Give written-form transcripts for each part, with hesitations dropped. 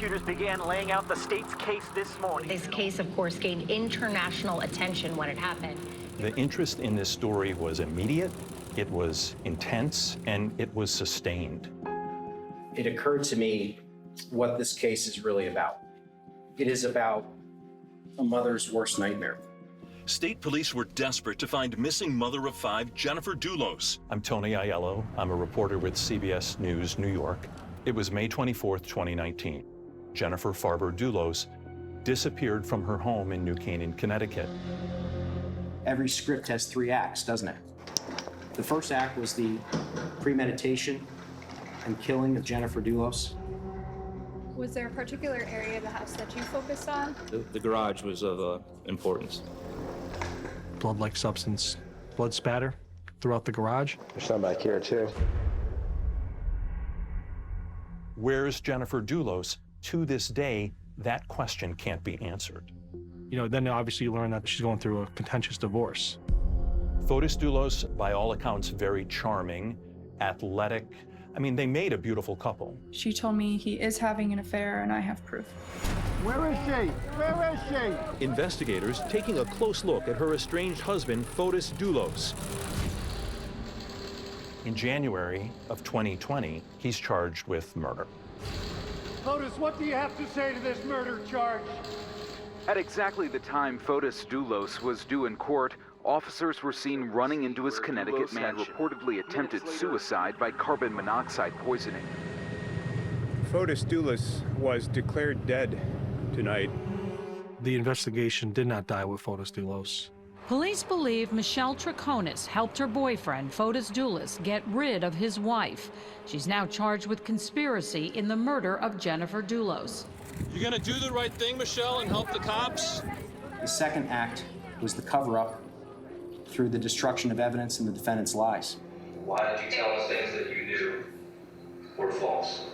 Prosecutors began laying out the state's case this morning. This case, of course, gained international attention when it happened. The interest in this story was immediate, it was intense, and it was sustained. It occurred to me what this case is really about. It is about a mother's worst nightmare. State police were desperate to find missing mother of 5 Jennifer Dulos. I'm Tony Aiello. I'm a reporter with CBS News, New York. It was May 24th, 2019. Jennifer Farber Dulos disappeared from her home in New Canaan, Connecticut. Every script has 3 acts, doesn't it? The first act was the premeditation and killing of Jennifer Dulos. Was there a particular area of the house that you focused on? The garage was of importance. Blood-like substance, blood spatter throughout the garage. There's some back here, too. Where's Jennifer Dulos? To this day, that question can't be answered. You know, then obviously you learn that she's going through a contentious divorce. Fotis Dulos, by all accounts, very charming, athletic. I mean, they made a beautiful couple. She told me he is having an affair, and I have proof. Where is she? Where is she? Investigators taking a close look at her estranged husband, Fotis Dulos. In January of 2020, he's charged with murder. Fotis, what do you have to say to this murder charge? At exactly the time Fotis Dulos was due in court, officers were seen running into his Connecticut mansion. Reportedly attempted suicide by carbon monoxide poisoning. Fotis Dulos was declared dead tonight. The investigation did not die with Fotis Dulos. Police believe Michelle Troconis helped her boyfriend, Fotis Dulos, get rid of his wife. She's now charged with conspiracy in the murder of Jennifer Dulos. You gonna do the right thing, Michelle, and help the cops? The second act was the cover-up through the destruction of evidence and the defendant's lies. Why did you tell us things that you knew were false?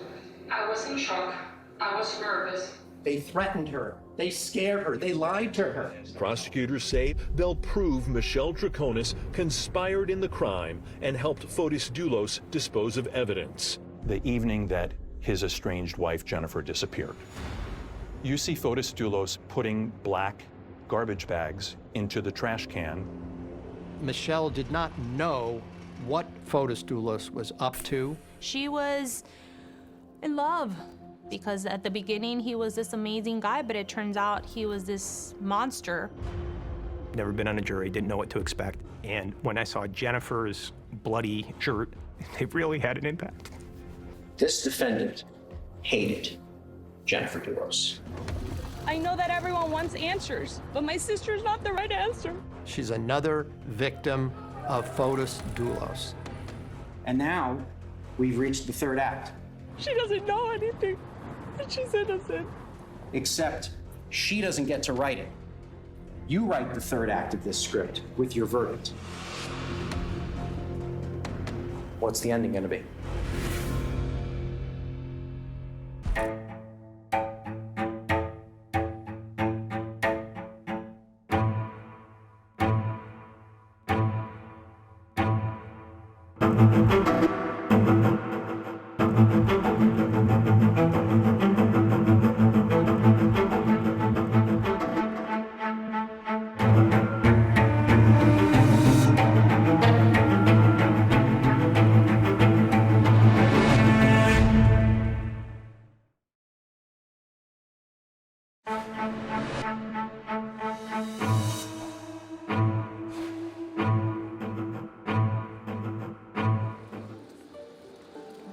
I was in shock. I was nervous. They threatened her. They scared her. They lied to her. Prosecutors say they'll prove Michelle Troconis conspired in the crime and helped Fotis Dulos dispose of evidence. The evening that his estranged wife, Jennifer, disappeared. You see Fotis Dulos putting black garbage bags into the trash can. Michelle did not know what Fotis Dulos was up to. She was in love because at the beginning he was this amazing guy, but it turns out he was this monster. Never been on a jury, didn't know what to expect. And when I saw Jennifer's bloody shirt, it really had an impact. This defendant hated Jennifer Dulos. I know that everyone wants answers, but my sister's not the right answer. She's another victim of Fotis Dulos. And now we've reached the third act. She doesn't know anything, and she's innocent. Except she doesn't get to write it. You write the third act of this script with your verdict. What's the ending gonna be?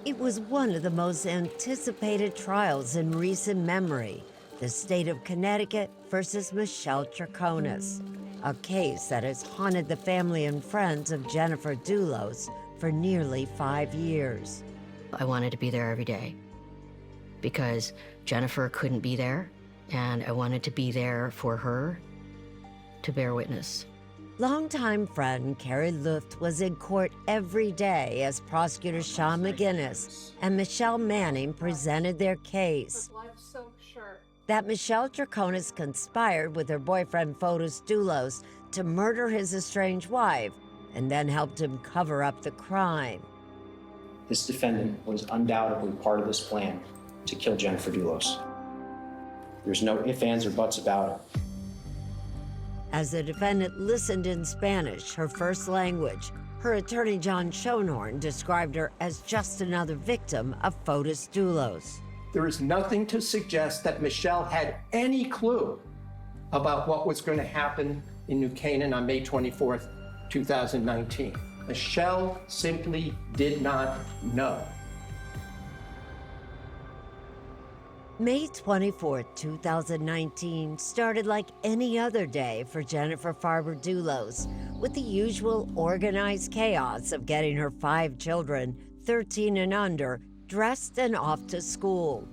It was one of the most anticipated trials in recent memory, the state of Connecticut versus Michelle Troconis, a case that has haunted the family and friends of Jennifer Dulos for nearly 5 years. I wanted to be there every day because Jennifer couldn't be there, and I wanted to be there for her to bear witness. Longtime friend Carrie Luft was in court every day as prosecutor Sean McGinnis and Michelle Manning presented their case. That Michelle Troconis conspired with her boyfriend Fotis Dulos to murder his estranged wife and then helped him cover up the crime. This defendant was undoubtedly part of this plan to kill Jennifer Dulos. There's no ifs, ands, or buts about it. As the defendant listened in Spanish, her first language, her attorney John Schoenhorn described her as just another victim of Fotis Dulos. There is nothing to suggest that Michelle had any clue about what was going to happen in New Canaan on May 24th, 2019. Michelle simply did not know. May 24, 2019 started like any other day for Jennifer Farber Dulos, with the usual organized chaos of getting her 5 children, 13 and under, dressed and off to school.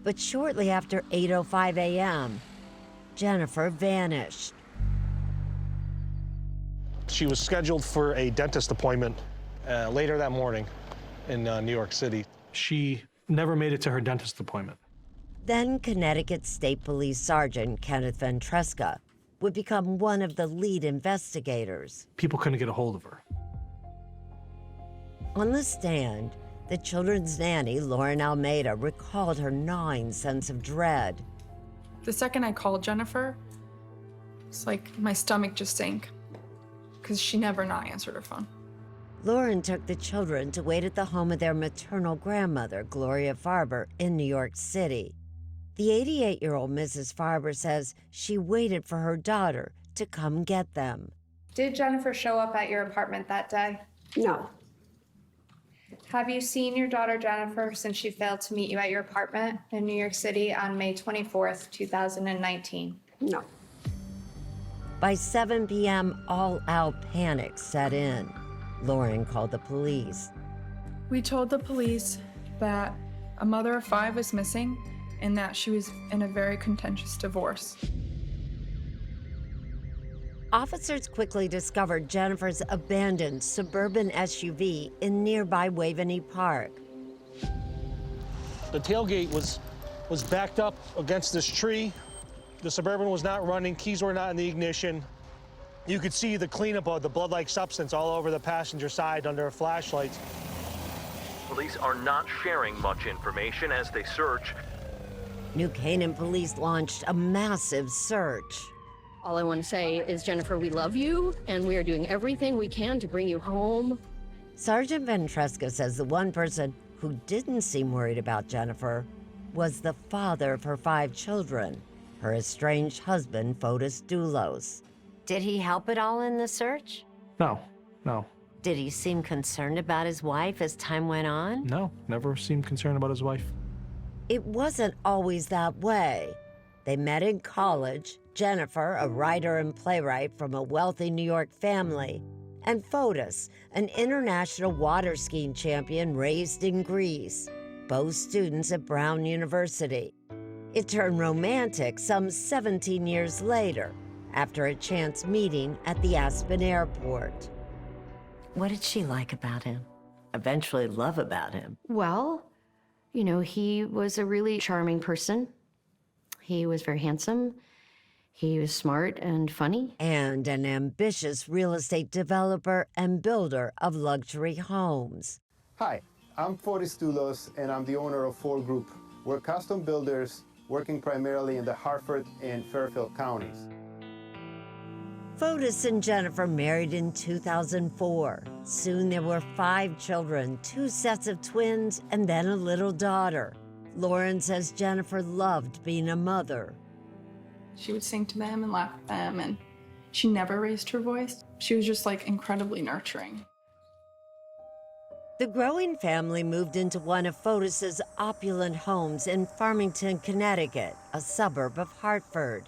But shortly after 8:05 a.m., Jennifer vanished. She was scheduled for a dentist appointment later that morning in New York City. She never made it to her dentist appointment. Then Connecticut State Police Sergeant Kenneth Ventresca would become one of the lead investigators. People couldn't get a hold of her. On the stand, the children's nanny, Lauren Almeida, recalled her gnawing sense of dread. The second I called Jennifer, it's like my stomach just sank because she never not answered her phone. Lauren took the children to wait at the home of their maternal grandmother, Gloria Farber, in New York City. The 88-year-old Mrs. Farber says she waited for her daughter to come get them. Did Jennifer show up at your apartment that day? No. Have you seen your daughter Jennifer since she failed to meet you at your apartment in New York City on May 24th, 2019? No. By 7 p.m., all-out panic set in. Lauren called the police. We told the police that a mother of 5 was missing and that she was in a very contentious divorce. Officers quickly discovered Jennifer's abandoned suburban SUV in nearby Waveney Park. The tailgate was backed up against this tree. The Suburban was not running, keys were not in the ignition. You could see the cleanup of the blood-like substance all over the passenger side under flashlights. Police are not sharing much information as they search. New Canaan police launched a massive search. All I want to say is, Jennifer, we love you, and we are doing everything we can to bring you home. Sergeant Ventresca says the one person who didn't seem worried about Jennifer was the father of her 5 children, her estranged husband, Fotis Dulos. Did he help at all in the search? No. Did he seem concerned about his wife as time went on? No, never seemed concerned about his wife. It wasn't always that way. They met in college, Jennifer, a writer and playwright from a wealthy New York family, and Fotis, an international water skiing champion raised in Greece, both students at Brown University. It turned romantic some 17 years later, after a chance meeting at the Aspen airport. What did she like about him? Eventually love about him? Well, you know, he was a really charming person. He was very handsome. He was smart and funny. And an ambitious real estate developer and builder of luxury homes. Hi, I'm Fotis Dulos, and I'm the owner of 4 Group. We're custom builders working primarily in the Hartford and Fairfield counties. Fotis and Jennifer married in 2004. Soon there were 5 children, 2 sets of twins, and then a little daughter. Lauren says Jennifer loved being a mother. She would sing to them and laugh at them, and she never raised her voice. She was just like incredibly nurturing. The growing family moved into one of Fotis's opulent homes in Farmington, Connecticut, a suburb of Hartford.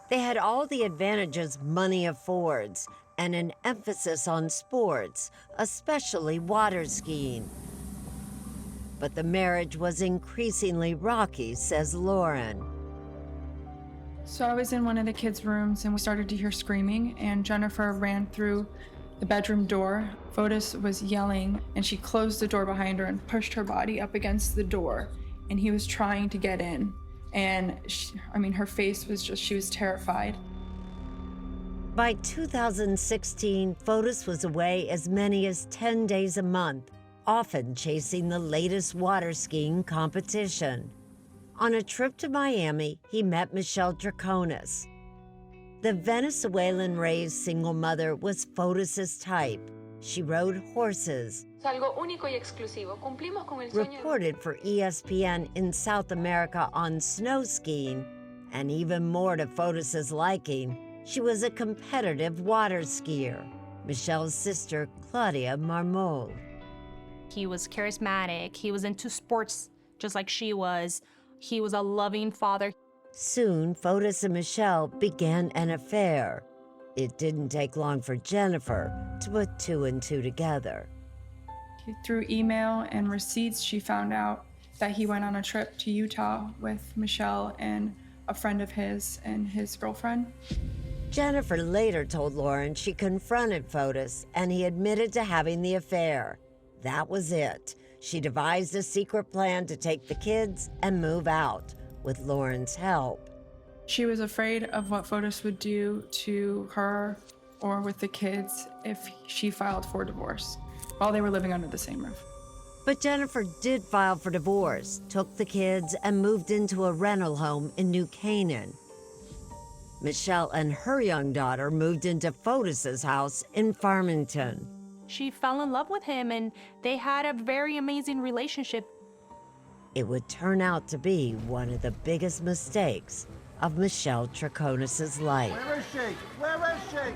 They had all the advantages money affords and an emphasis on sports, especially water skiing. But the marriage was increasingly rocky, says Lauren. So I was in one of the kids' rooms and we started to hear screaming, and Jennifer ran through the bedroom door. Fotis was yelling and she closed the door behind her and pushed her body up against the door, and he was trying to get in. And her face was just, she was terrified. By 2016, Fotis was away as many as 10 days a month, often chasing the latest water skiing competition. On a trip to Miami, he met Michelle Troconis. The Venezuelan-raised single mother was Fotis' type. She rode horses, reported for ESPN in South America on snow skiing, and even more to Fotis' liking, she was a competitive water skier. Michelle's sister, Claudia Marmol. He was charismatic. He was into sports just like she was. He was a loving father. Soon, Fotis and Michelle began an affair. It didn't take long for Jennifer to put two and two together. Through email and receipts, she found out that he went on a trip to Utah with Michelle and a friend of his and his girlfriend. Jennifer later told Lauren she confronted Fotis and he admitted to having the affair. That was it. She devised a secret plan to take the kids and move out, with Lauren's help. She was afraid of what Fotis would do to her or with the kids if she filed for divorce while they were living under the same roof. But Jennifer did file for divorce, took the kids, and moved into a rental home in New Canaan. Michelle and her young daughter moved into Fotis' house in Farmington. She fell in love with him, and they had a very amazing relationship. It would turn out to be one of the biggest mistakes of Michelle Troconis' life. Where is she? Where is she?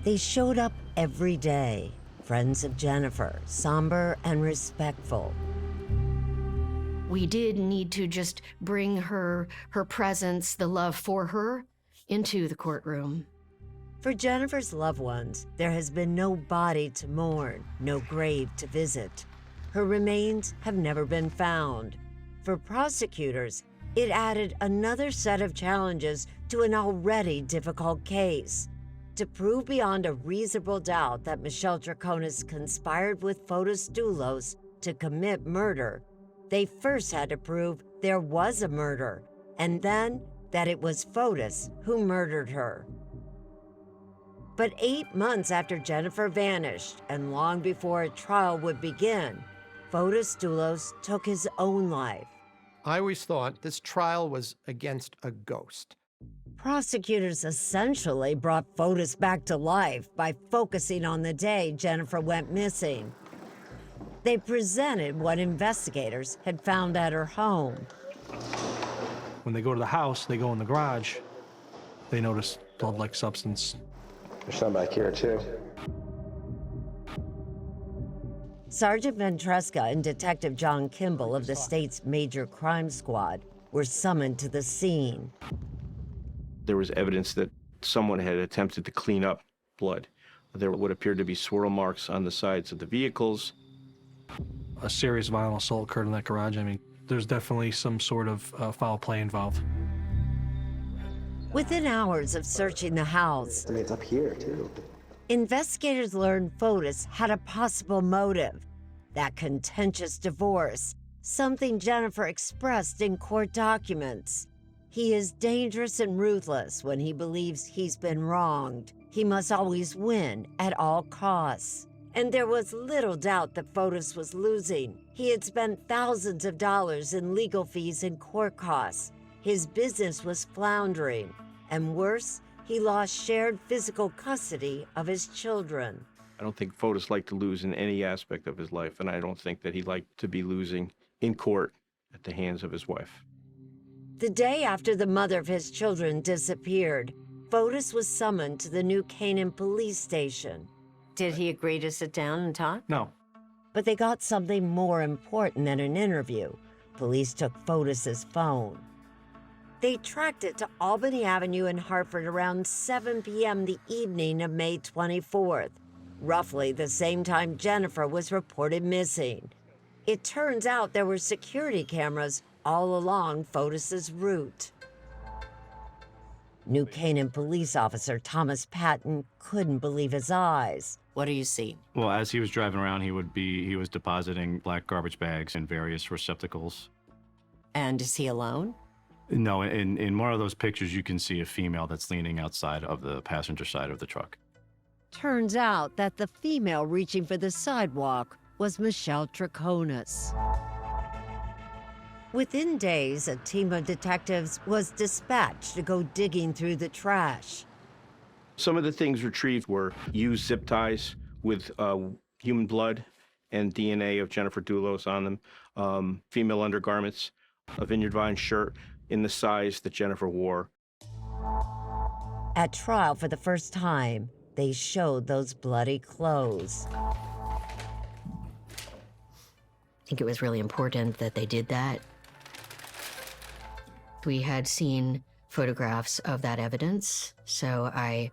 They showed up every day, friends of Jennifer, somber and respectful. We did need to just bring her presence, the love for her, into the courtroom. For Jennifer's loved ones, there has been no body to mourn, no grave to visit. Her remains have never been found. For prosecutors, it added another set of challenges to an already difficult case. To prove beyond a reasonable doubt that Michelle Troconis conspired with Fotis Dulos to commit murder, they first had to prove there was a murder, and then that it was Fotis who murdered her. But 8 months after Jennifer vanished, and long before a trial would begin, Fotis Dulos took his own life. I always thought this trial was against a ghost. Prosecutors essentially brought Fotis back to life by focusing on the day Jennifer went missing. They presented what investigators had found at her home. When they go to the house, they go in the garage, they notice blood-like substance. There's some back here, too. Sergeant Ventresca and Detective John Kimball of the state's major crime squad were summoned to the scene. There was evidence that someone had attempted to clean up blood. There would appear to be swirl marks on the sides of the vehicles. A serious violent assault occurred in that garage. I mean, there's definitely some sort of foul play involved. Within hours of searching the house, I mean, it's up here, too. Investigators learned Fotis had a possible motive, that contentious divorce, something Jennifer expressed in court documents. He is dangerous and ruthless when he believes he's been wronged. He must always win at all costs. And there was little doubt that Fotis was losing. He had spent thousands of dollars in legal fees and court costs. His business was floundering. And worse, he lost shared physical custody of his children. I don't think Fotis liked to lose in any aspect of his life, and I don't think that he liked to be losing in court at the hands of his wife. The day after the mother of his children disappeared, Fotis was summoned to the New Canaan police station. Did he agree to sit down and talk? No. But they got something more important than an interview. Police took Fotis' phone. They tracked it to Albany Avenue in Hartford around 7 p.m. the evening of May 24th, roughly the same time Jennifer was reported missing. It turns out there were security cameras all along Fotis' route. New Canaan police officer Thomas Patton couldn't believe his eyes. What do you see? Well, as he was driving around, he was depositing black garbage bags in various receptacles. And is he alone? No, in one of those pictures, you can see a female that's leaning outside of the passenger side of the truck. Turns out that the female reaching for the sidewalk was Michelle Troconis. Within days, a team of detectives was dispatched to go digging through the trash. Some of the things retrieved were used zip ties with human blood and DNA of Jennifer Dulos on them, female undergarments, a Vineyard Vine shirt in the size that Jennifer wore. At trial for the first time, they showed those bloody clothes. I think it was really important that they did that. We had seen photographs of that evidence, so I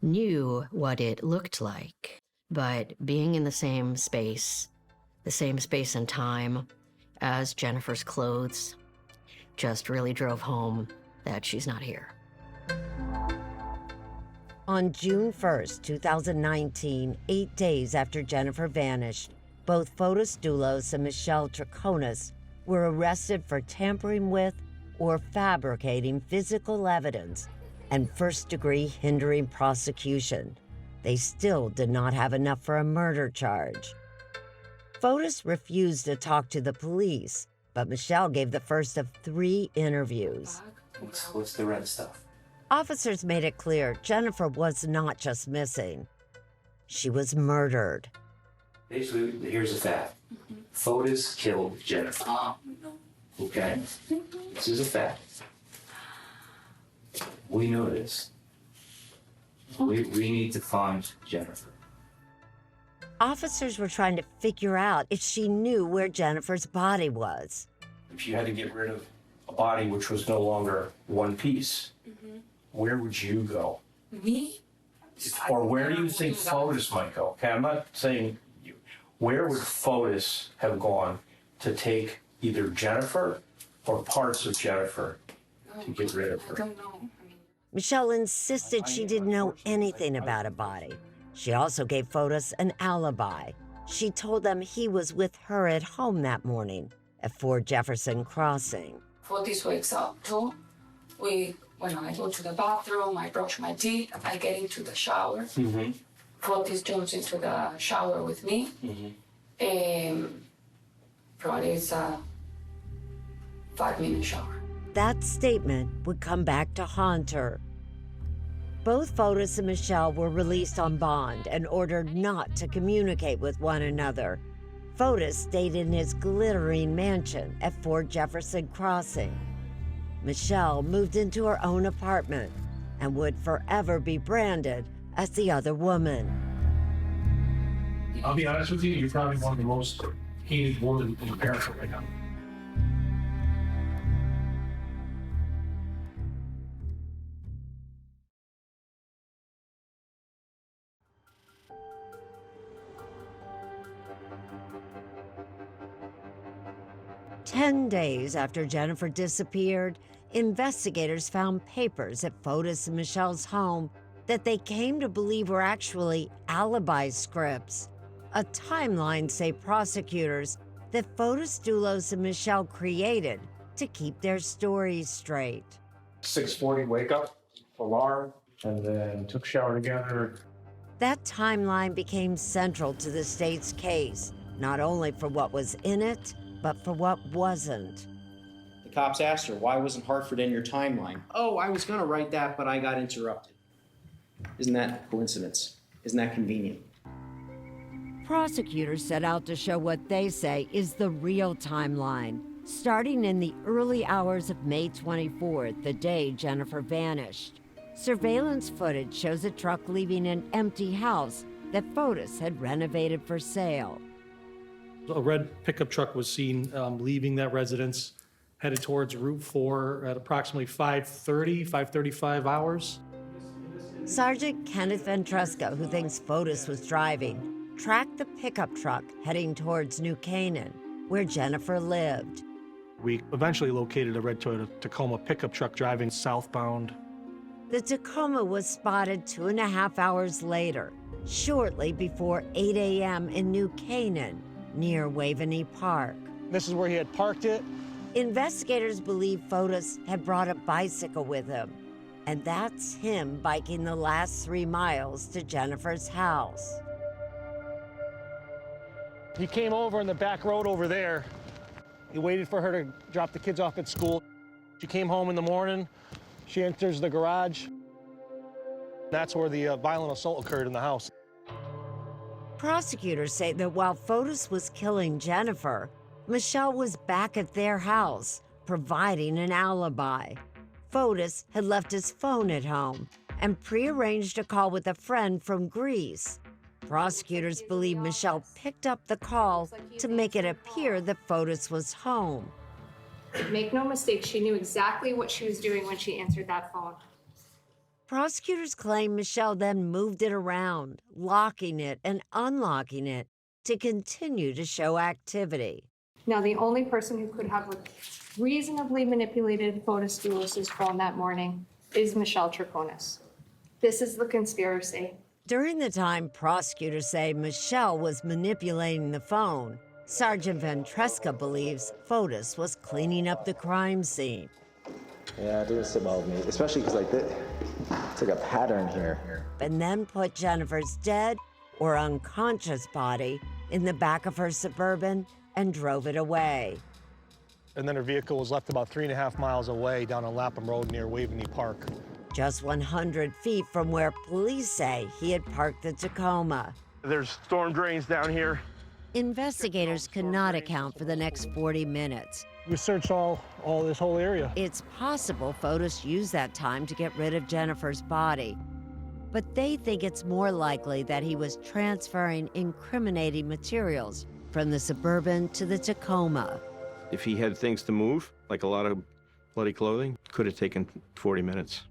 knew what it looked like. But being in the same space and time as Jennifer's clothes, just really drove home that she's not here. On June 1st, 2019, 8 days after Jennifer vanished, both Fotis Dulos and Michelle Troconis were arrested for tampering with or fabricating physical evidence and first-degree hindering prosecution. They still did not have enough for a murder charge. Fotis refused to talk to the police, but Michelle gave the first of 3 interviews. What's the red stuff? Officers made it clear Jennifer was not just missing. She was murdered. Basically, here's the fact. Fotis killed Jennifer. Okay? This is a fact. We know this. We need to find Jennifer. Officers were trying to figure out if she knew where Jennifer's body was. If you had to get rid of a body which was no longer one piece, where would you go? Me? Or where do you think Fotis might go? Okay, I'm not saying you. Where would Fotis have gone to take either Jennifer or parts of Jennifer to get rid of her? I don't know. Michelle insisted she didn't know anything about a body. She also gave Fotis an alibi. She told them he was with her at home that morning at 4 Jefferson Crossing. Fotis wakes up too. When I go to the bathroom, I brush my teeth, I get into the shower. Fotis jumps into the shower with me. Probably it's a 5-minute shower. That statement would come back to haunt her. Both Fotis and Michelle were released on bond and ordered not to communicate with one another. Fotis stayed in his glittering mansion at 4 Jefferson Crossing. Michelle moved into her own apartment and would forever be branded as the other woman. I'll be honest with you, you're probably one of the most hated women in America right now. Ten days after Jennifer disappeared, investigators found papers at Fotis and Michelle's home that they came to believe were actually alibi scripts. A timeline, say prosecutors, that Fotis Dulos and Michelle created to keep their stories straight. 6:40 wake up, alarm, and then took shower together. That timeline became central to the state's case, not only for what was in it, but for what wasn't. The cops asked her, why wasn't Hartford in your timeline? Oh, I was gonna write that, but I got interrupted. Isn't that a coincidence? Isn't that convenient? Prosecutors set out to show what they say is the real timeline, starting in the early hours of May 24th, the day Jennifer vanished. Surveillance footage shows a truck leaving an empty house that Fotis had renovated for sale. A red pickup truck was seen leaving that residence, headed towards Route 4 at approximately 5:35 hours. Sergeant Kenneth Ventresca, who thinks Fotis was driving, tracked the pickup truck heading towards New Canaan, where Jennifer lived. We eventually located a red Toyota Tacoma pickup truck driving southbound. The Tacoma was spotted 2.5 hours later, shortly before 8 a.m. in New Canaan, near Waveney Park. This is where he had parked it. Investigators believe Fotis had brought a bicycle with him, and that's him biking the last 3 miles to Jennifer's house. He came over in the back road over there. He waited for her to drop the kids off at school. She came home in the morning. She enters the garage. That's where the violent assault occurred in the house. Prosecutors say that while Fotis was killing Jennifer, Michelle was back at their house, providing an alibi. Fotis had left his phone at home and prearranged a call with a friend from Greece. Prosecutors believe Michelle picked up the call to make it appear that Fotis was home. Make no mistake, she knew exactly what she was doing when she answered that phone. Prosecutors claim Michelle then moved it around, locking it and unlocking it to continue to show activity. Now, the only person who could have reasonably manipulated Fotis Dulos' phone that morning is Michelle Troconis. This is the conspiracy. During the time prosecutors say Michelle was manipulating the phone, Sergeant Ventresca believes Fotis was cleaning up the crime scene. Yeah, it doesn't sit well with me, especially because it's like a pattern here. And then put Jennifer's dead or unconscious body in the back of her Suburban and drove it away. And then her vehicle was left about 3.5 miles away down on Lapham Road near Waveney Park. Just 100 feet from where police say he had parked the Tacoma. There's storm drains down here. Investigators cannot account for the next 40 minutes. We searched all this whole area. It's possible Fotis used that time to get rid of Jennifer's body, but they think it's more likely that he was transferring incriminating materials from the Suburban to the Tacoma. If he had things to move, like a lot of bloody clothing, could have taken 40 minutes.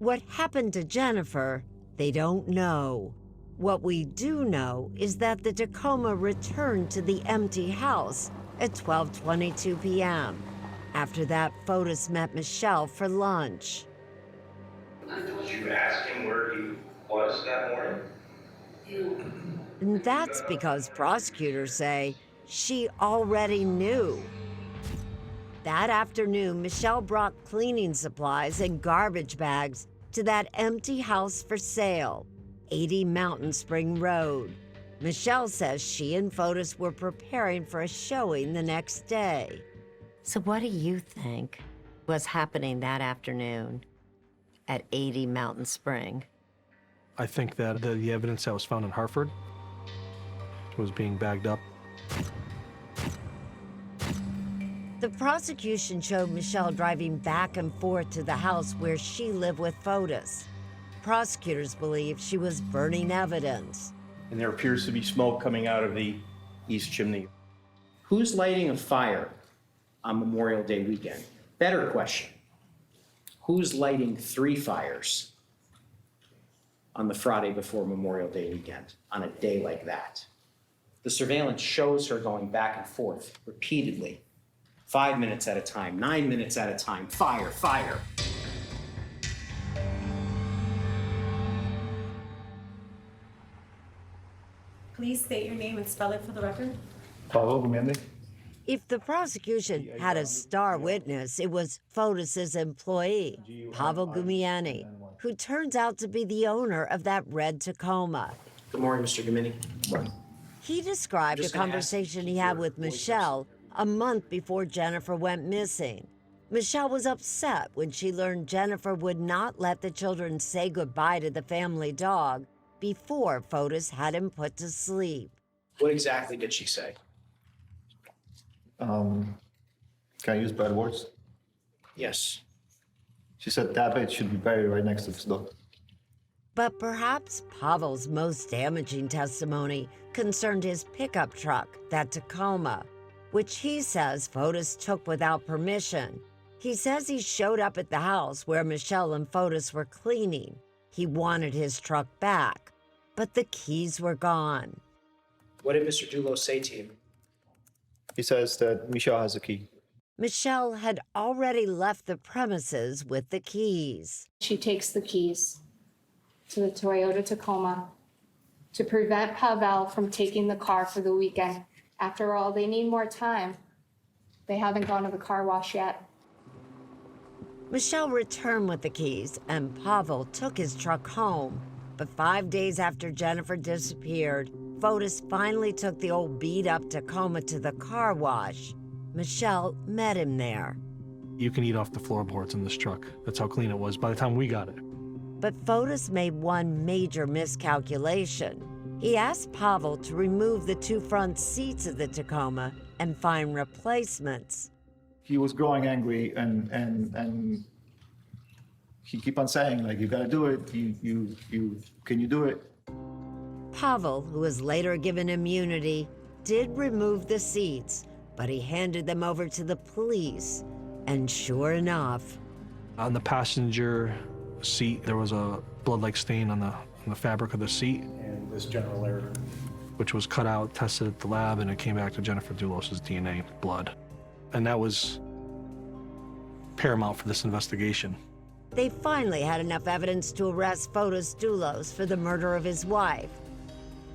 What happened to Jennifer, they don't know. What we do know is that the Tacoma returned to the empty house at 12:22 p.m. After that, Fotis met Michelle for lunch. Did you ask him where he was that morning? And that's because prosecutors say she already knew. That afternoon, Michelle brought cleaning supplies and garbage bags to that empty house for sale, 80 Mountain Spring Road. Michelle says she and Fotis were preparing for a showing the next day. So what do you think was happening that afternoon at 80 Mountain Spring? I think that the evidence that was found in Hartford was being bagged up. The prosecution showed Michelle driving back and forth to the house where she lived with Fotis. Prosecutors believe she was burning evidence. And there appears to be smoke coming out of the east chimney. Who's lighting a fire on Memorial Day weekend? Better question. Who's lighting 3 fires on the Friday before Memorial Day weekend on a day like that? The surveillance shows her going back and forth repeatedly, 5 minutes at a time, 9 minutes at a time, fire, fire. Please state your name and spell it for the record. Pavel Gumiani. If the prosecution had a star witness, it was Fotis's employee, Pavel Gumiani, who turns out to be the owner of that red Tacoma. Good morning, Mr. Gumiani. Good morning. He described a conversation he had with Michelle a month before Jennifer went missing. Michelle was upset when she learned Jennifer would not let the children say goodbye to the family dog before Fotis had him put to sleep. What exactly did she say? Can I use bad words? Yes. She said that bed should be buried right next to this dog. But perhaps Pavel's most damaging testimony concerned his pickup truck, that Tacoma, which he says Fotis took without permission. He says he showed up at the house where Michelle and Fotis were cleaning. He wanted his truck back, but the keys were gone. What did Mr. Dulos say to you? He says that Michelle has a key. Michelle had already left the premises with the keys. She takes the keys to the Toyota Tacoma to prevent Pavel from taking the car for the weekend. After all, they need more time. They haven't gone to the car wash yet. Michelle returned with the keys, and Pavel took his truck home. But 5 days after Jennifer disappeared, Fotis finally took the old beat-up Tacoma to the car wash. Michelle met him there. You can eat off the floorboards in this truck. That's how clean it was by the time we got it. But Fotis made one major miscalculation. He asked Pavel to remove the 2 front seats of the Tacoma and find replacements. He was growing angry, and he kept on saying, like, you gotta do it. Can you do it? Pavel, who was later given immunity, did remove the seats, but he handed them over to the police. And sure enough, On the passenger seat, there was a blood-like stain on the fabric of the seat. And this general error. Which was cut out, tested at the lab, and it came back to Jennifer Dulos' DNA blood. And that was paramount for this investigation. they finally had enough evidence to arrest Fotis Dulos for the murder of his wife.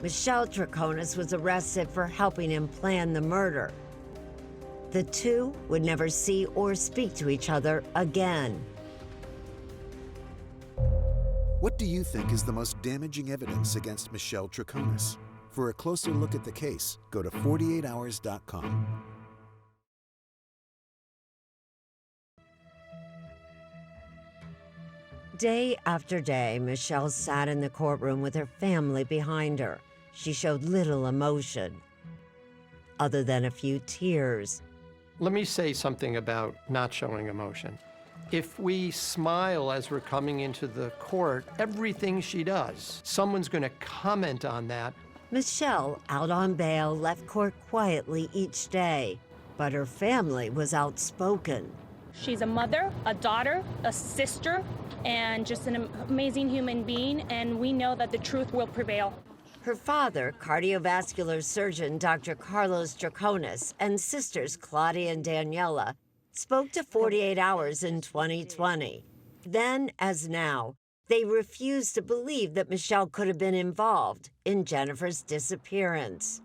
Michelle Troconis was arrested for helping him plan the murder. The two would never see or speak to each other again. What do you think is the most damaging evidence against Michelle Troconis? For a closer look at the case, go to 48hours.com. Day after day, Michelle sat in the courtroom with her family behind her. She showed little emotion, other than a few tears. Let me say something about not showing emotion. If we smile as we're coming into the court, everything she does, someone's going to comment on that. Michelle, out on bail, left court quietly each day, but her family was outspoken. She's a mother, a daughter, a sister, and just an amazing human being, and we know that the truth will prevail. Her father, cardiovascular surgeon Dr. Carlos Troconis, and sisters Claudia and Daniela spoke to 48 Hours in 2020. Then, as now, they refused to believe that Michelle could have been involved in Jennifer's disappearance.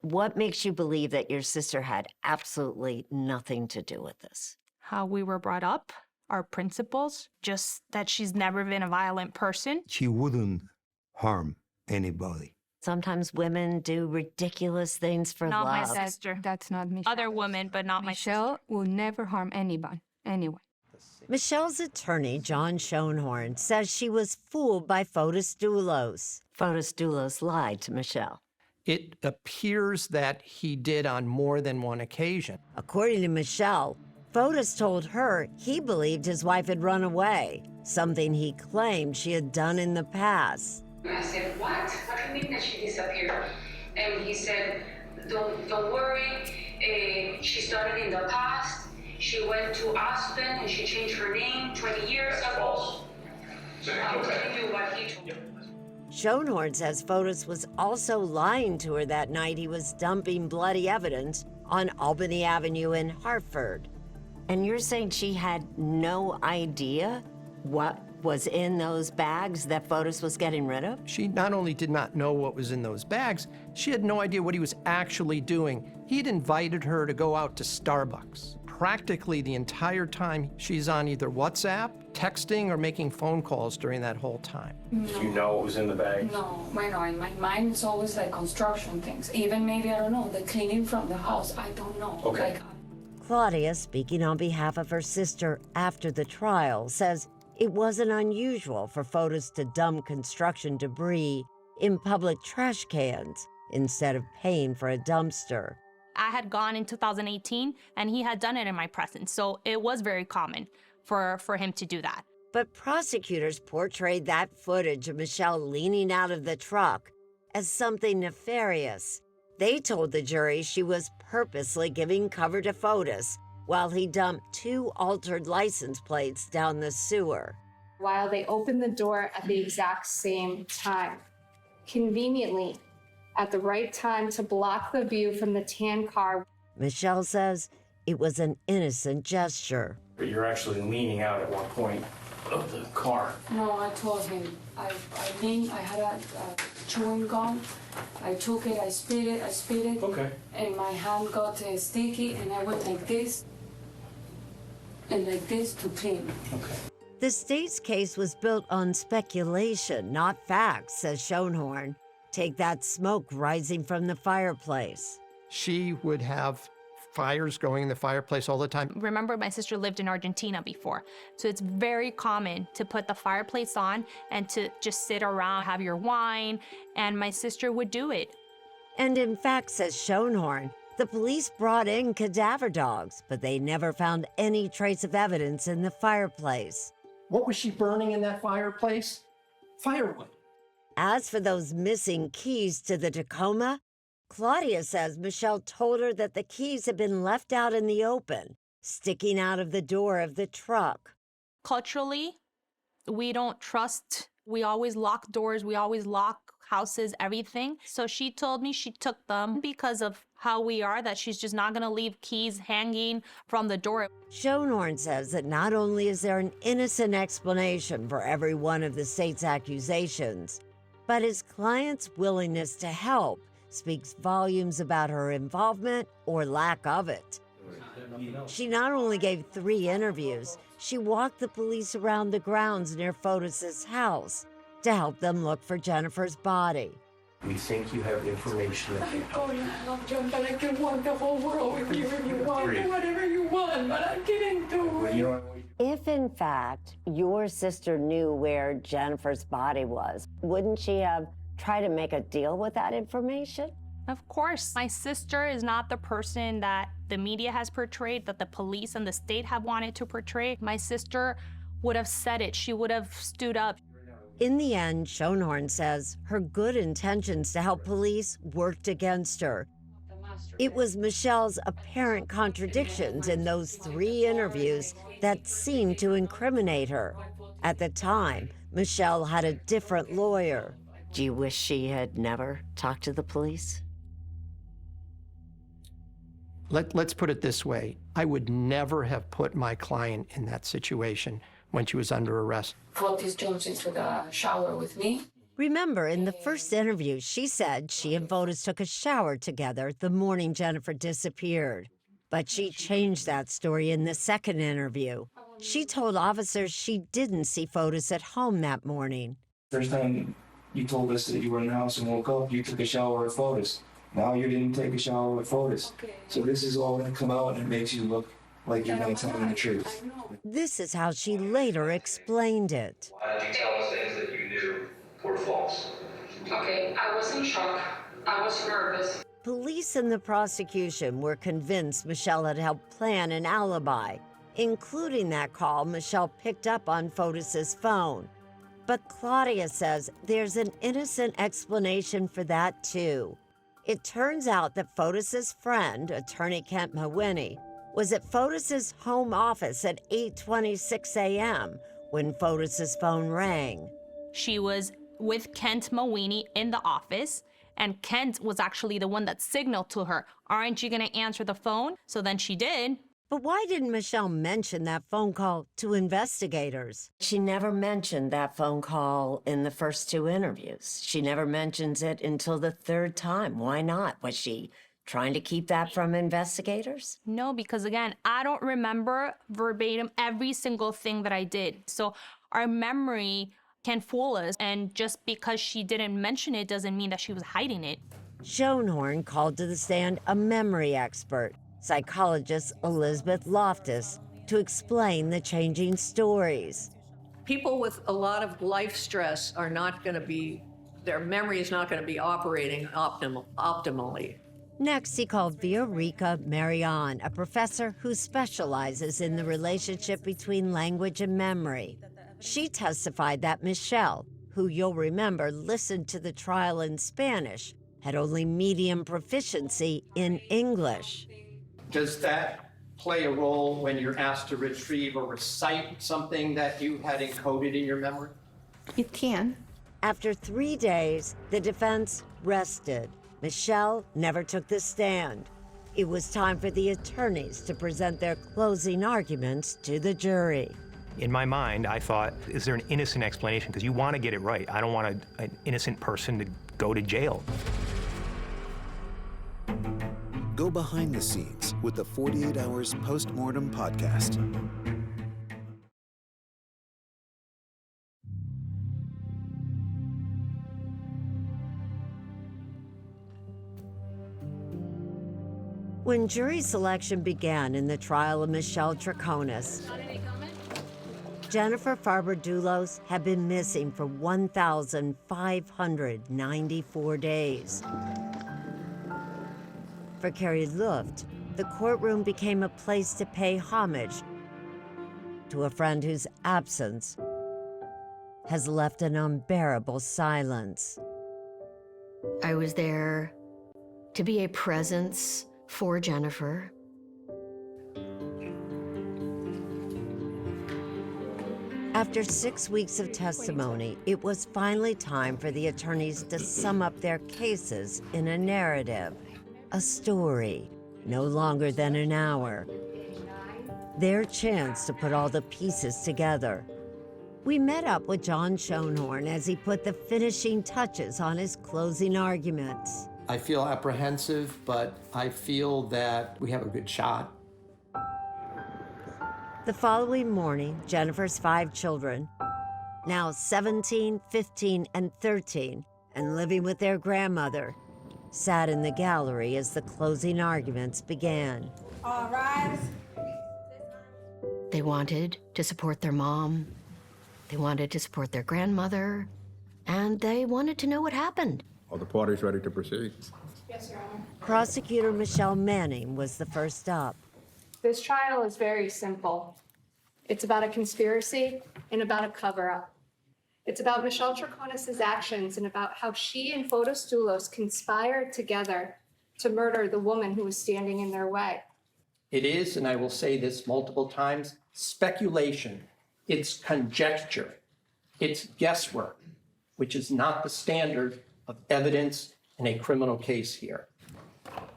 What makes you believe that your sister had absolutely nothing to do with this? How we were brought up, our principles, just that she's never been a violent person. She wouldn't harm anybody. Sometimes women do ridiculous things for Not love. my sister. That's not Michelle. Other women, but not Michelle my sister. will never harm anyone. Michelle's attorney, John Schoenhorn, says she was fooled by Fotis Dulos. Fotis Dulos lied to Michelle. It appears that he did on more than one occasion. According to Michelle, Fotis told her he believed his wife had run away, something he claimed she had done in the past. I said, what? What do you mean that she disappeared? And he said, don't worry. She started in the past. She went to Aspen and she changed her name 20 years ago. I'm telling you what he told me. Schoenhorn says Fotis was also lying to her that night he was dumping bloody evidence on Albany Avenue in Hartford. And you're saying she had no idea what was in those bags that Fotis was getting rid of? She not only did not know what was in those bags, she had no idea what he was actually doing. He'd invited her to go out to Starbucks. Practically the entire time, she's on either WhatsApp, texting, or making phone calls during that whole time. Do you know what was in the bag? No, in my mind it's always like construction things. Even maybe, I don't know, the cleaning from the house, I don't know. Okay. Like, Claudia, speaking on behalf of her sister after the trial, says it wasn't unusual for Fotis to dump construction debris in public trash cans instead of paying for a dumpster. I had gone in 2018, and he had done it in my presence, so it was very common for him to do that. But prosecutors portrayed that footage of Michelle leaning out of the truck as something nefarious. They told the jury she was purposely giving cover to Fotis while he dumped 2 altered license plates down the sewer. While they opened the door at the exact same time, conveniently at the right time to block the view from the tan car. Michelle says it was an innocent gesture. But you're actually leaning out at one point of the car. No, I told him. I had a chewing gum. I took it, I spit it. Okay. And my hand got sticky, and I went like this and like this to clean. Okay. The state's case was built on speculation, not facts, says Schoenhorn. Take that smoke rising from the fireplace. She would have fires going in the fireplace all the time. Remember, my sister lived in Argentina before, so it's very common to put the fireplace on and to just sit around, have your wine, and my sister would do it. And in fact, says Schoenhorn, the police brought in cadaver dogs, but they never found any trace of evidence in the fireplace. What was she burning in that fireplace? Firewood. As for those missing keys to the Tacoma, Claudia says Michelle told her that the keys had been left out in the open, sticking out of the door of the truck. Culturally, we don't trust. We always lock doors. We always lock houses, everything. So she told me she took them because of how we are, that she's just not going to leave keys hanging from the door. Schoenhorn says that not only is there an innocent explanation for every one of the state's accusations, but his client's willingness to help speaks volumes about her involvement or lack of it. She not only gave 3 interviews, she walked the police around the grounds near Fotis' house to help them look for Jennifer's body. We think you have information that can help. I love John, but I can walk the whole world with you if you want. Do whatever you want, but I can't do it. If, in fact, your sister knew where Jennifer's body was, wouldn't she have tried to make a deal with that information? Of course, my sister is not the person that the media has portrayed, that the police and the state have wanted to portray. My sister would have said it. She would have stood up. In the end, Schoenhorn says her good intentions to help police worked against her. It was Michelle's apparent contradictions in those 3 interviews that seemed to incriminate her. At the time, Michelle had a different lawyer. Do you wish she had never talked to the police? Let's put it this way. I would never have put my client in that situation when she was under arrest. Fotis jumps into the shower with me. Remember, in the first interview, she said she and Fotis took a shower together the morning Jennifer disappeared. But she changed that story in the second interview. She told officers she didn't see Fotis at home that morning. First time you told us that you were in the house and woke up, you took a shower with Fotis. Now you didn't take a shower with Fotis. So this is all going to come out and it makes you look like you're not telling the truth. This is how she later explained it. Why did you tell us things that you knew were false? Okay, I was in shock. I was nervous. Police and the prosecution were convinced Michelle had helped plan an alibi, including that call Michelle picked up on Fotis' phone. But Claudia says there's an innocent explanation for that, too. It turns out that Fotis' friend, attorney Kent Mawhinney, was at Fotis' home office at 8:26 a.m. when Fotis' phone rang. She was with Kent Mawhinney in the office, and Kent was actually the one that signaled to her, "Aren't you going to answer the phone?" So then she did. But why didn't Michelle mention that phone call to investigators? She never mentioned that phone call in the first 2 interviews. She never mentions it until the 3rd time. Why not? Was she trying to keep that from investigators? No, because again, I don't remember verbatim every single thing that I did. So our memory can fool us, and just because she didn't mention it doesn't mean that she was hiding it. Schoenhorn called to the stand a memory expert, psychologist Elizabeth Loftus, to explain the changing stories. People with a lot of life stress are not going to be, their memory is not going to be operating optimally. Next, he called Viorica Marion, a professor who specializes in the relationship between language and memory. She testified that Michelle, who you'll remember listened to the trial in Spanish, had only medium proficiency in English. Does that play a role when you're asked to retrieve or recite something that you had encoded in your memory? It can. After 3 days, the defense rested. Michelle never took the stand. It was time for the attorneys to present their closing arguments to the jury. In my mind, I thought, is there an innocent explanation? Because you want to get it right. I don't want an innocent person to go to jail. Go behind the scenes with the 48 Hours Post-Mortem podcast. When jury selection began in the trial of Michelle Troconis, Jennifer Dulos had been missing for 1,594 days. For Carrie Luft, the courtroom became a place to pay homage to a friend whose absence has left an unbearable silence. I was there to be a presence for Jennifer. After 6 weeks of testimony, it was finally time for the attorneys to sum up their cases in a narrative, a story, no longer than an hour. Their chance to put all the pieces together. We met up with John Schoenhorn as he put the finishing touches on his closing arguments. I feel apprehensive, but I feel that we have a good shot. The following morning, Jennifer's 5 children, now 17, 15, and 13, and living with their grandmother, sat in the gallery as the closing arguments began. All rise. They wanted to support their mom. They wanted to support their grandmother. And they wanted to know what happened. Are the parties ready to proceed? Yes, Your Honor. Prosecutor Michelle Manning was the first up. This trial is very simple. It's about a conspiracy and about a cover-up. It's about Michelle Troconis' actions and about how she and Fotis Dulos conspired together to murder the woman who was standing in their way. It is, and I will say this multiple times, speculation. It's conjecture. It's guesswork, which is not the standard of evidence in a criminal case here.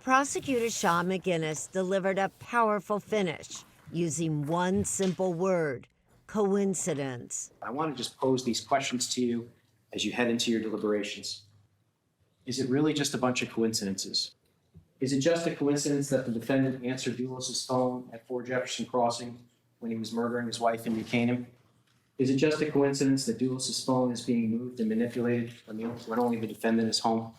Prosecutor Sean McGinnis delivered a powerful finish using one simple word: coincidence. I want to just pose these questions to you as you head into your deliberations. Is it really just a bunch of coincidences? Is it just a coincidence that the defendant answered Dulos' phone at 4 Jefferson Crossing when he was murdering his wife in New Canaan? Is it just a coincidence that Dulos' phone is being moved and manipulated when only the defendant is home?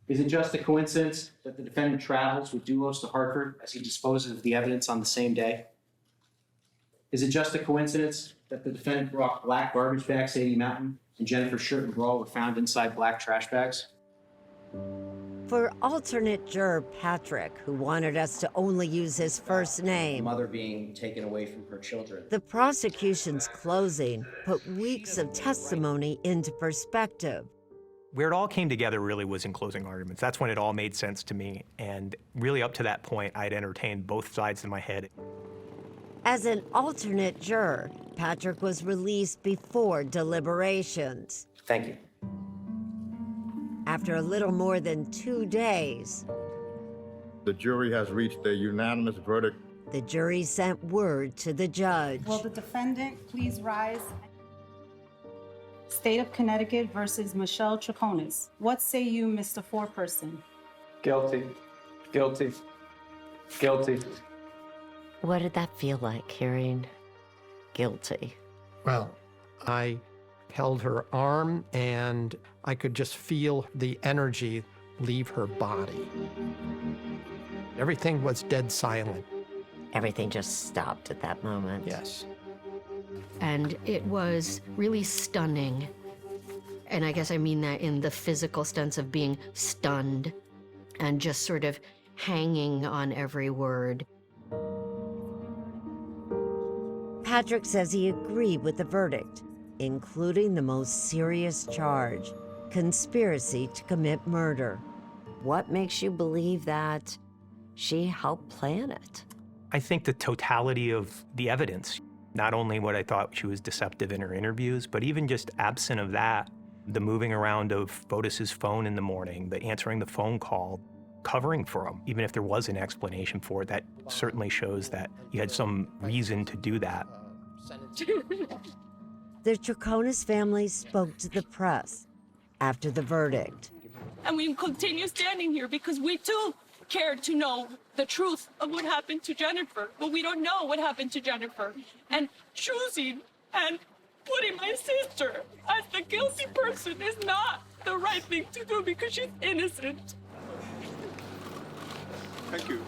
Is it just a coincidence that the defendant travels with Dulos to Hartford as he disposes of the evidence on the same day? Is it just a coincidence that the defendant brought black garbage bags to 80 Mountain and Jennifer's shirt and bra were found inside black trash bags? For alternate juror Patrick, who wanted us to only use his first name, Mother being taken away from her children. the prosecution's closing put weeks of testimony into perspective. Where it all came together really was in closing arguments. That's when it all made sense to me. And really up to that point, I'd entertained both sides in my head. As an alternate juror, Patrick was released before deliberations. Thank you. After a little more than 2 days, The jury has reached a unanimous verdict. the jury sent word to the judge. Will the defendant please rise? State of Connecticut versus Michelle Troconis. What say you, Mr. Foreperson? Guilty. Guilty. Guilty. What did that feel like, hearing guilty? Well, I held her arm and I could just feel the energy leave her body. Everything was dead silent. Everything just stopped at that moment. Yes. And it was really stunning. And I guess I mean that in the physical sense of being stunned and just sort of hanging on every word. Patrick says he agreed with the verdict, including the most serious charge, conspiracy to commit murder. What makes you believe that she helped plan it? I think the totality of the evidence, not only what I thought she was deceptive in her interviews, but even just absent of that, the moving around of Fotis's phone in the morning, the answering the phone call, covering for him. Even if there was an explanation for it, that certainly shows that you had some reason to do that. The Troconis family spoke to the press after the verdict. And we continue standing here because we too care to know the truth of what happened to Jennifer, but we don't know what happened to Jennifer. And choosing and putting my sister as the guilty person is not the right thing to do because she's innocent. Thank you.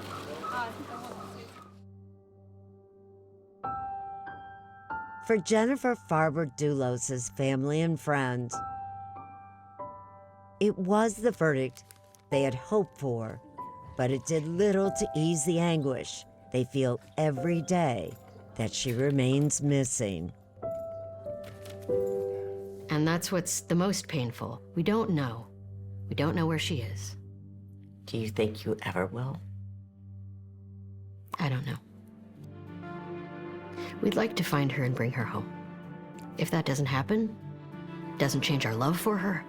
For Jennifer Farber Dulos' family and friends, it was the verdict they had hoped for, but it did little to ease the anguish they feel every day that she remains missing. And that's what's the most painful. We don't know. We don't know where she is. Do you think you ever will? I don't know. We'd like to find her and bring her home. If that doesn't happen, doesn't change our love for her.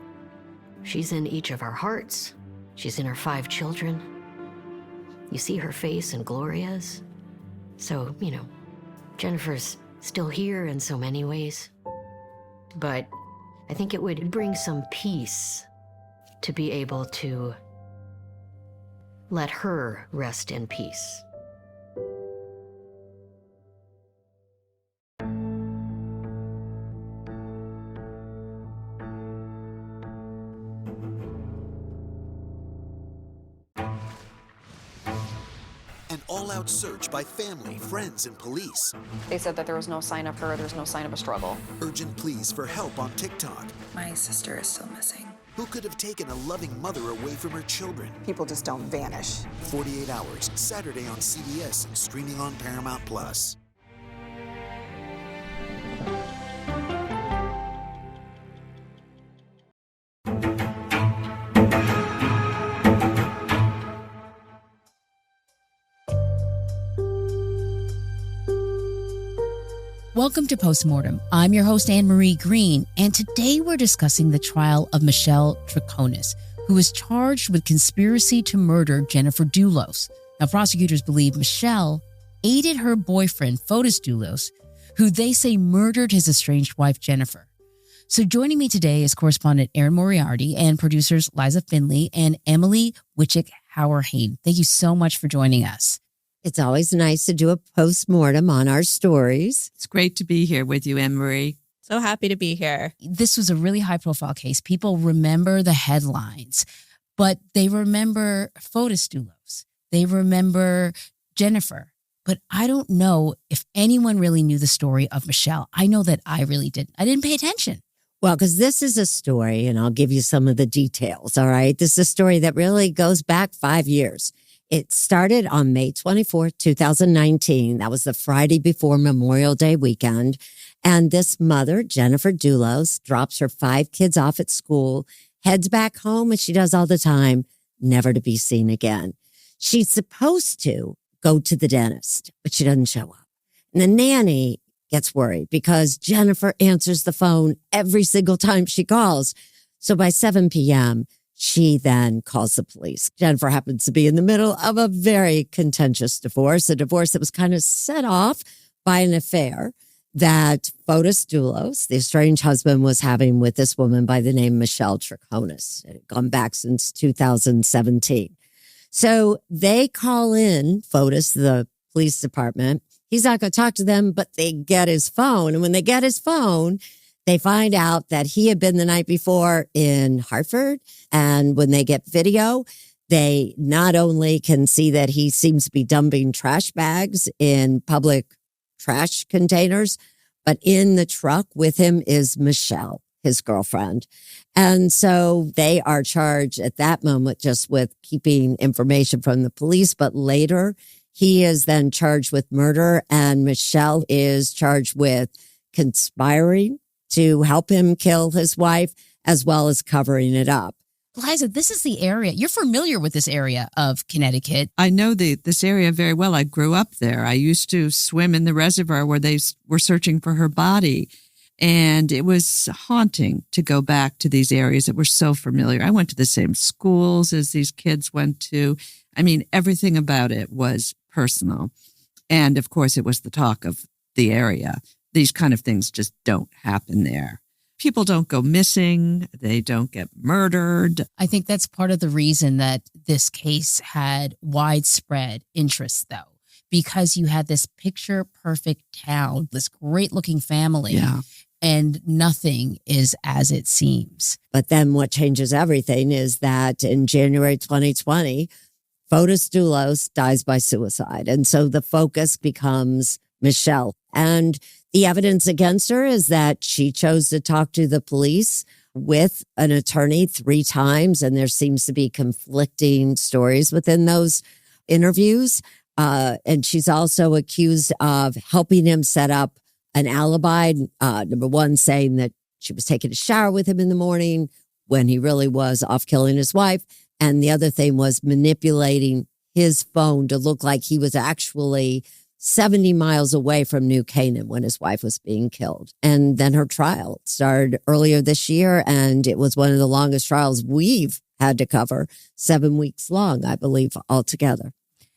She's in each of our hearts. She's in our 5 children. You see her face and Gloria's. So, Jennifer's still here in so many ways. But I think it would bring some peace to be able to let her rest in peace. An all-out search by family, friends, and police. They said that there was no sign of her, there's no sign of a struggle. Urgent pleas for help on TikTok. My sister is still missing. Who could have taken a loving mother away from her children? People just don't vanish. 48 Hours, Saturday on CBS and streaming on Paramount+. Welcome to Postmortem. I'm your host, Anne Marie Green, and today we're discussing the trial of Michelle Troconis, who is charged with conspiracy to murder Jennifer Dulos. Now, prosecutors believe Michelle aided her boyfriend, Fotis Dulos, who they say murdered his estranged wife, Jennifer. So joining me today is correspondent Erin Moriarty and producers Liza Finley and Emily Wichick Hourihane. Thank you so much for joining us. It's always nice to do a post-mortem on our stories. It's great to be here with you, Anne-Marie. So happy to be here. This was a really high-profile case. People remember the headlines, but they remember Fotis Dulos. They remember Jennifer. But I don't know if anyone really knew the story of Michelle. I know that I really didn't. I didn't pay attention. Well, because this is a story, and I'll give you some of the details, all right? This is a story that really goes back 5 years. It started on May 24, 2019. That was the Friday before Memorial Day weekend. And this mother, Jennifer Dulos, drops her 5 kids off at school, heads back home, as she does all the time, never to be seen again. She's supposed to go to the dentist, but she doesn't show up. And the nanny gets worried because Jennifer answers the phone every single time she calls. So by 7 p.m., she then calls the police. Jennifer happens to be in the middle of a very contentious divorce, a divorce that was kind of set off by an affair that Fotis Dulos, the estranged husband, was having with this woman by the name Michelle Troconis. It had gone back since 2017. So they call in Fotis, the police department. He's not going to talk to them, but they get his phone. And when they get his phone, they find out that he had been the night before in Hartford. And when they get video, they not only can see that he seems to be dumping trash bags in public trash containers, but in the truck with him is Michelle, his girlfriend. And so they are charged at that moment just with keeping information from the police. But later, he is then charged with murder, and Michelle is charged with conspiring to help him kill his wife, as well as covering it up. Liza, this is the area. You're familiar with this area of Connecticut. I know this area very well. I grew up there. I used to swim in the reservoir where they were searching for her body. And it was haunting to go back to these areas that were so familiar. I went to the same schools as these kids went to. I mean, everything about it was personal. And of course, it was the talk of the area. These kind of things just don't happen there. People don't go missing. They don't get murdered. I think that's part of the reason that this case had widespread interest, though, because you had this picture perfect town, this great looking family. Yeah. And nothing is as it seems. But then what changes everything is that in January 2020, Fotis Dulos dies by suicide. And so the focus becomes Michelle. And the evidence against her is that she chose to talk to the police with an attorney 3 times. And there seems to be conflicting stories within those interviews. And she's also accused of helping him set up an alibi. Number one, saying that she was taking a shower with him in the morning when he really was off killing his wife. And the other thing was manipulating his phone to look like he was actually 70 miles away from New Canaan when his wife was being killed. And then her trial started earlier this year, and it was one of the longest trials we've had to cover, 7 weeks long, I believe, altogether.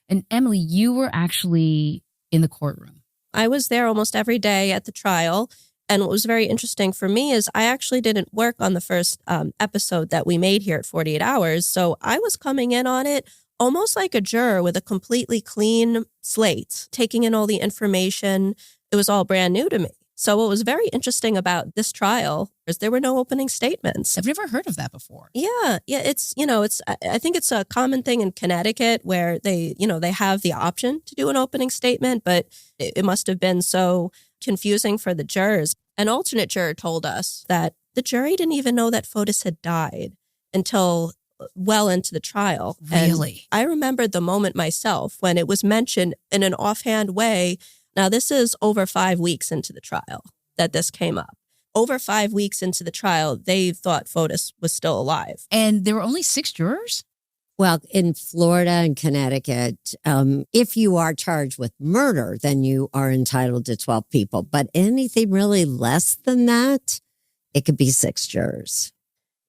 And Emily, you were actually in the courtroom. I was there almost every day at the trial. And what was very interesting for me is I actually didn't work on the first episode that we made here at 48 Hours. So I was coming in on it almost like a juror with a completely clean slate, taking in all the information. It was all brand new to me. So what was very interesting about this trial is there were no opening statements. I've never heard of that before. Yeah. It's, I think it's a common thing in Connecticut where they have the option to do an opening statement, but it must have been so confusing for the jurors. An alternate juror told us that the jury didn't even know that Fotis had died until well into the trial. Really? And I remembered the moment myself when it was mentioned in an offhand way. Now, this is over 5 weeks into the trial that this came up. Over 5 weeks into the trial, they thought Fotis was still alive. And there were only 6 jurors? Well, in Florida and Connecticut, if you are charged with murder, then you are entitled to 12 people. But anything really less than that, it could be 6 jurors.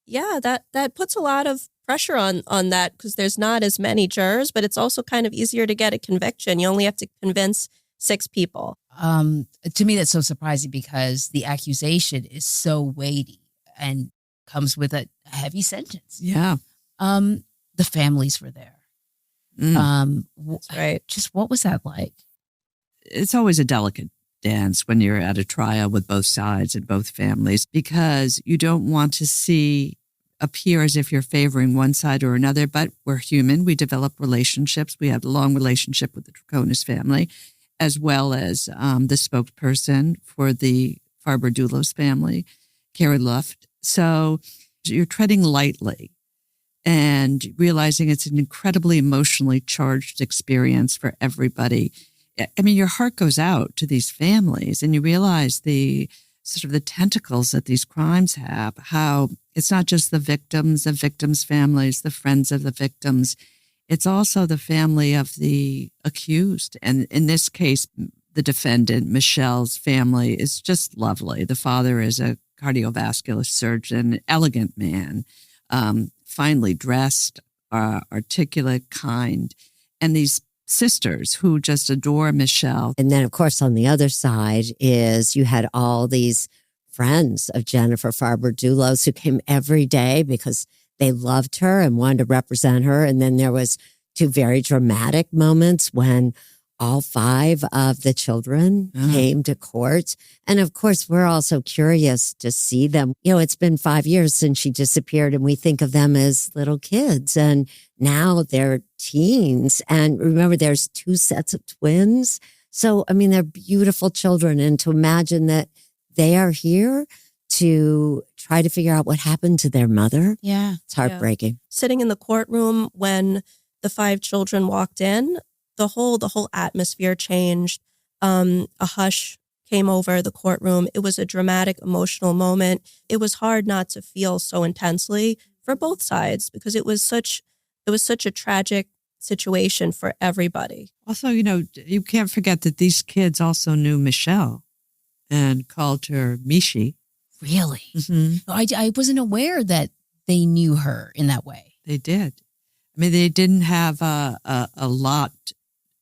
Yeah, that puts a lot of pressure on that because there's not as many jurors, but it's also kind of easier to get a conviction. You only have to convince 6 people. To me, that's so surprising because the accusation is so weighty and comes with a heavy sentence. Yeah. The families were there. That's right. Just what was that like? It's always a delicate dance when you're at a trial with both sides and both families because you don't want to appear as if you're favoring one side or another, but we're human. We develop relationships. We had a long relationship with the Troconis family, as well as the spokesperson for the Farber Dulos family, Carrie Luft. So you're treading lightly and realizing it's an incredibly emotionally charged experience for everybody. I mean, your heart goes out to these families and you realize the sort of the tentacles that these crimes have, how it's not just the victims families, the friends of the victims. It's also the family of the accused. And in this case, the defendant, Michelle's family, is just lovely. The father is a cardiovascular surgeon, elegant man, finely dressed, articulate, kind. And these sisters who just adore Michelle. And then, of course, on the other side is you had all these friends of Jennifer Farber Dulos who came every day because they loved her and wanted to represent her. And then there was 2 very dramatic moments when all 5 of the children came to court. And of course, we're also curious to see them. It's been 5 years since she disappeared and we think of them as little kids. And now they're teens. And remember, there's 2 sets of twins. So, I mean, they're beautiful children. And to imagine that they are here to try to figure out what happened to their mother. Yeah. It's heartbreaking. Yeah. Sitting in the courtroom when the 5 children walked in, the whole atmosphere changed. A hush came over the courtroom. It was a dramatic, emotional moment. It was hard not to feel so intensely for both sides because it was such a tragic situation for everybody. Also, you can't forget that these kids also knew Michelle. and called her Mishi. Really? Mm-hmm. I wasn't aware that they knew her in that way. They did. I mean, they didn't have a lot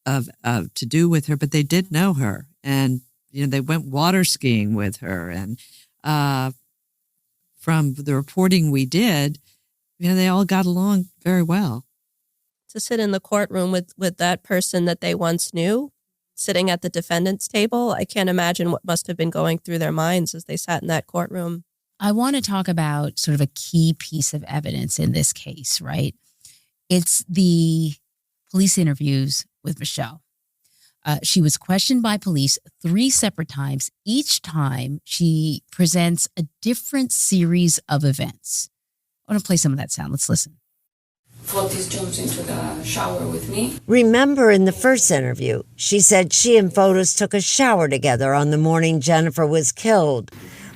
of to do with her, but they did know her. And, they went water skiing with her. And from the reporting we did, they all got along very well. To sit in the courtroom with that person that they once knew, sitting at the defendant's table, I can't imagine what must have been going through their minds as they sat in that courtroom. I want to talk about sort of a key piece of evidence in this case, right? It's the police interviews with Michelle. She was questioned by police 3 separate times. Each time she presents a different series of events. I want to play some of that sound. Let's listen. Fotis jumps into the shower with me. Remember in the first interview, she said she and Fotis took a shower together on the morning Jennifer was killed.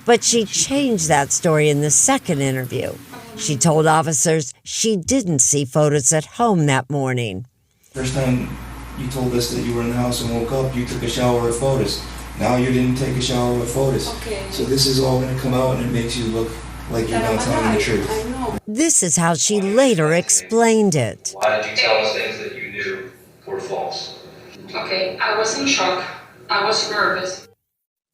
But she changed that story in the second interview. She told officers she didn't see Fotis at home that morning. First time you told us that you were in the house and woke up, you took a shower with Fotis. Now you didn't take a shower with Fotis. Okay. So this is all going to come out and it makes you look like you're not telling the truth. I know. This is how she later explained it. Why did you tell us things that you knew were false? Okay, I was in shock. I was nervous.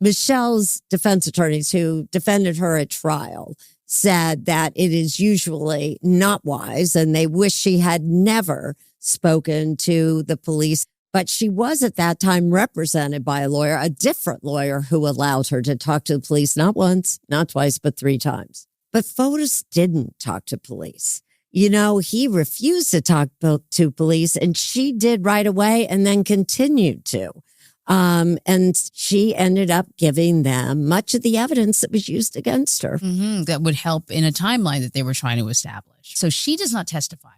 Michelle's defense attorneys who defended her at trial said that it is usually not wise and they wish she had never spoken to the police. But she was at that time represented by a lawyer, a different lawyer who allowed her to talk to the police not once, not twice, but 3 times. But Fotis didn't talk to police. He refused to talk to police and she did right away and then continued to. And she ended up giving them much of the evidence that was used against her. Mm-hmm. That would help in a timeline that they were trying to establish. So she does not testify.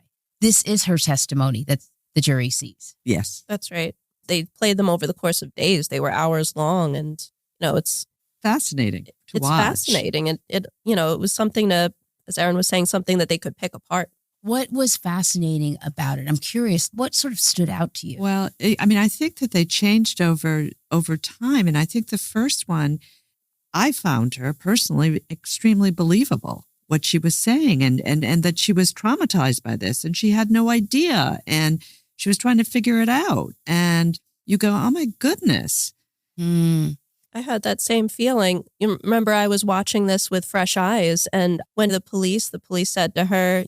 This is her testimony that the jury sees. Yes. That's right. They played them over the course of days. They were hours long, and it's fascinating to it's watch. Fascinating, and it was something to, as Erin was saying, something that they could pick apart. What was fascinating about it? I'm curious. What sort of stood out to you? Well, I think that they changed over time, and I think the first one, I found her personally extremely believable. What she was saying and that she was traumatized by this and she had no idea and she was trying to figure it out. And you go, oh my goodness. I had that same feeling. You remember I was watching this with fresh eyes, and when the police said to her,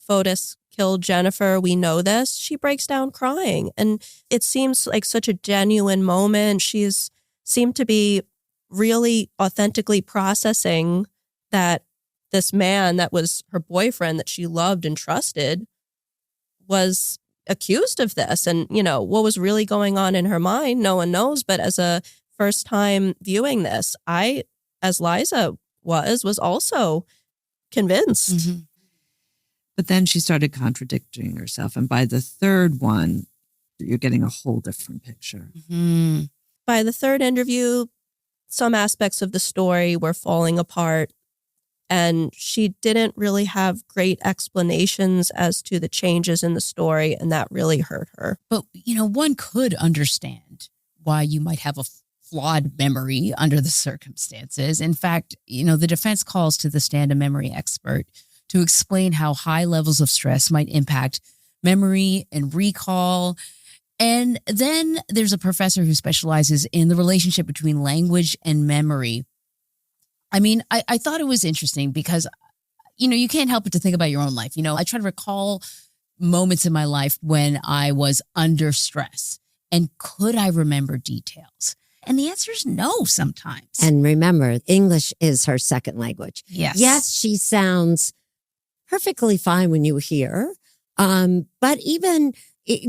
Fotis killed Jennifer, we know this, she breaks down crying. And it seems like such a genuine moment. She's seemed to be really authentically processing that this man that was her boyfriend that she loved and trusted was accused of this. And, what was really going on in her mind, no one knows. But as a first time viewing this, I, as Liza was also convinced. Mm-hmm. But then she started contradicting herself. And by the third one, you're getting a whole different picture. Mm-hmm. By the third interview, some aspects of the story were falling apart. And she didn't really have great explanations as to the changes in the story, and that really hurt her. But, one could understand why you might have a flawed memory under the circumstances. In fact, the defense calls to the stand a memory expert to explain how high levels of stress might impact memory and recall. And then there's a professor who specializes in the relationship between language and memory. I thought it was interesting because, you can't help but to think about your own life. I try to recall moments in my life when I was under stress. And could I remember details? And the answer is no sometimes. And remember, English is her second language. Yes. Yes, she sounds perfectly fine when you hear. But even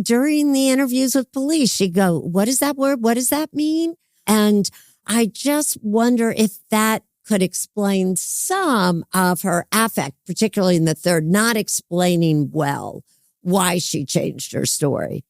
during the interviews with police, she'd go, what is that word? What does that mean? And I just wonder if that could explain some of her affect, particularly in the third, not explaining well why she changed her story.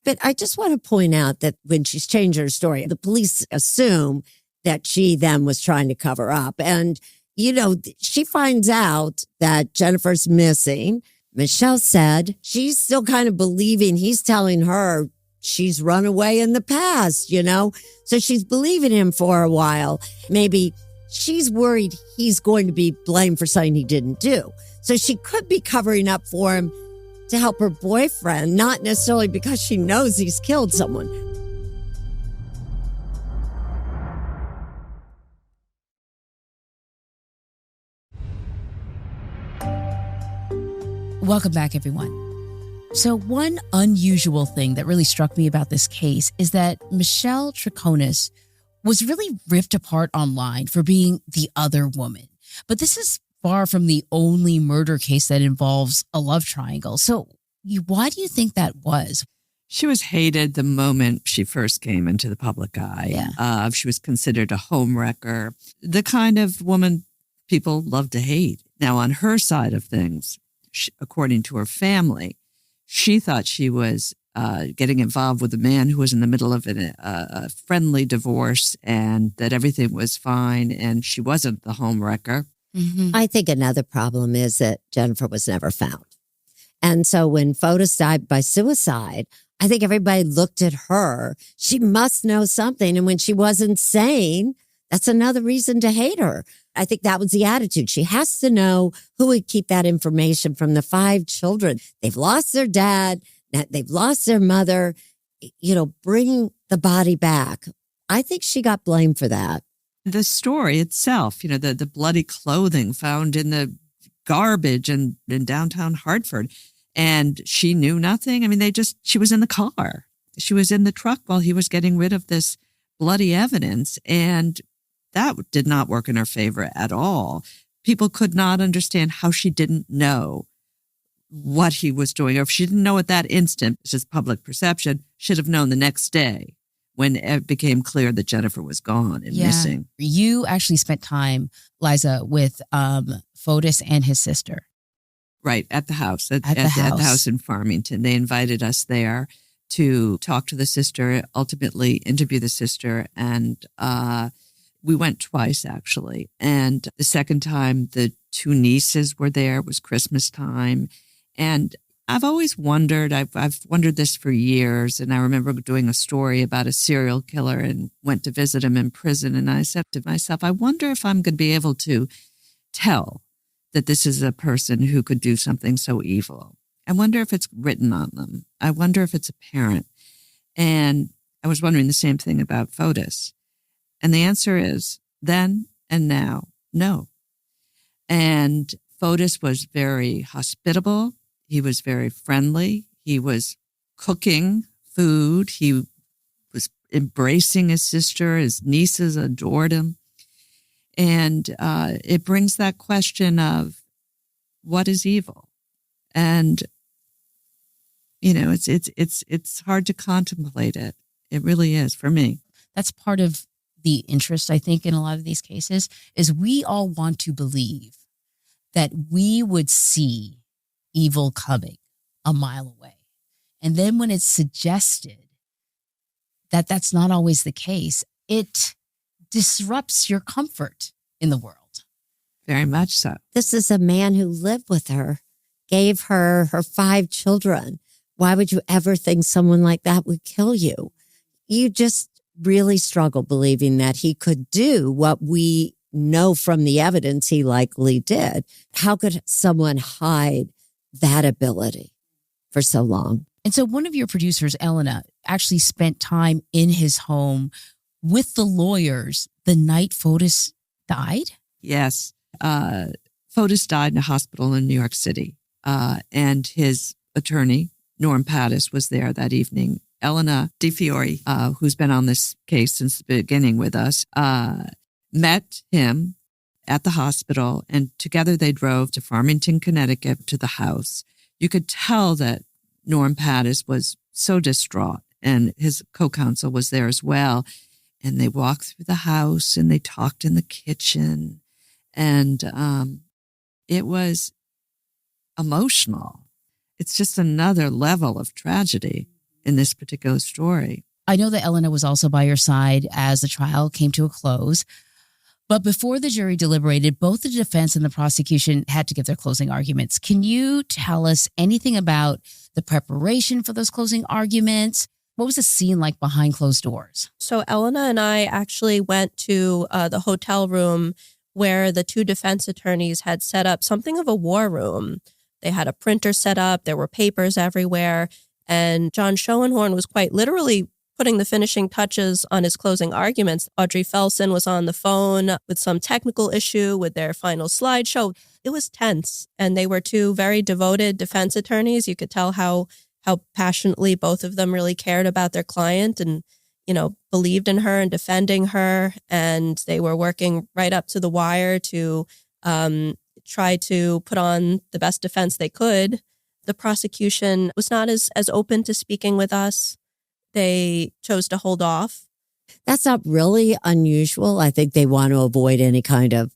But I just want to point out that when she's changed her story, the police assume that she then was trying to cover up. And, she finds out that Jennifer's missing. Michelle said she's still kind of believing he's telling her she's run away in the past, So she's believing him for a while. Maybe she's worried he's going to be blamed for something he didn't do. So she could be covering up for him to help her boyfriend, not necessarily because she knows he's killed someone. Welcome back, everyone. So one unusual thing that really struck me about this case is that Michelle Troconis was really ripped apart online for being the other woman. But this is far from the only murder case that involves a love triangle. So why do you think that was? She was hated the moment she first came into the public eye. Yeah. She was considered a homewrecker, the kind of woman people love to hate. Now, on her side of things, according to her family, she thought she was getting involved with a man who was in the middle of a friendly divorce and that everything was fine and she wasn't the homewrecker. Mm-hmm. I think another problem is that Jennifer was never found. And so when Fotis died by suicide, I think everybody looked at her. She must know something. And when she wasn't saying, that's another reason to hate her. I think that was the attitude. She has to know who would keep that information from the 5 children. They've lost their dad. They've lost their mother. Bring the body back. I think she got blamed for that. The story itself, the bloody clothing found in the garbage in downtown Hartford. And she knew nothing. I mean, she was in the car. She was in the truck while he was getting rid of this bloody evidence. And that did not work in her favor at all. People could not understand how she didn't know what he was doing. Or if she didn't know at that instant, it's just public perception, should have known the next day when it became clear that Jennifer was gone and missing. You actually spent time, Liza, with Fotis and his sister. Right, at the house, at the house in Farmington. They invited us there to talk to the sister, ultimately interview the sister, and we went twice, actually. And the second time, the 2 nieces were there. It was Christmas time. And I've always wondered, I've wondered this for years. And I remember doing a story about a serial killer and went to visit him in prison. And I said to myself, I wonder if I'm going to be able to tell that this is a person who could do something so evil. I wonder if it's written on them. I wonder if it's apparent. And I was wondering the same thing about Fotis. And the answer is then and now, no. And Fotis was very hospitable. He was very friendly. He was cooking food. He was embracing his sister. His nieces adored him. And it brings that question of what is evil? And, it's hard to contemplate it. It really is for me. That's part of the interest, I think, in a lot of these cases, is we all want to believe that we would see evil coming a mile away. And then when it's suggested that that's not always the case, it disrupts your comfort in the world. Very much so. This is a man who lived with her, gave her her 5 children. Why would you ever think someone like that would kill you? You just really struggle believing that he could do what we know from the evidence he likely did. How could someone hide that ability for so long? And so one of your producers, Elena, actually spent time in his home with the lawyers the night Fotis died? Yes. Fotis died in a hospital in New York City. And his attorney, Norm Pattis, was there that evening. Elena DiFiore, who's been on this case since the beginning with us, met him at the hospital, and together they drove to Farmington, Connecticut, to the house. You could tell that Norm Pattis was so distraught, and his co-counsel was there as well. And they walked through the house, and they talked in the kitchen, and it was emotional. It's just another level of tragedy in this particular story. I know that Elena was also by your side as the trial came to a close. But before the jury deliberated, both the defense and the prosecution had to give their closing arguments. Can you tell us anything about the preparation for those closing arguments? What was the scene like behind closed doors? So Elena and I actually went to the hotel room where the two defense attorneys had set up something of a war room. They had a printer set up. There were papers everywhere. And John Schoenhorn was quite literally putting the finishing touches on his closing arguments. Audrey Felsen was on the phone with some technical issue with their final slideshow. It was tense. And they were two very devoted defense attorneys. You could tell how passionately both of them really cared about their client and, believed in her and defending her. And they were working right up to the wire to try to put on the best defense they could. The prosecution was not as open to speaking with us. They chose to hold off. That's not really unusual. I think they want to avoid any kind of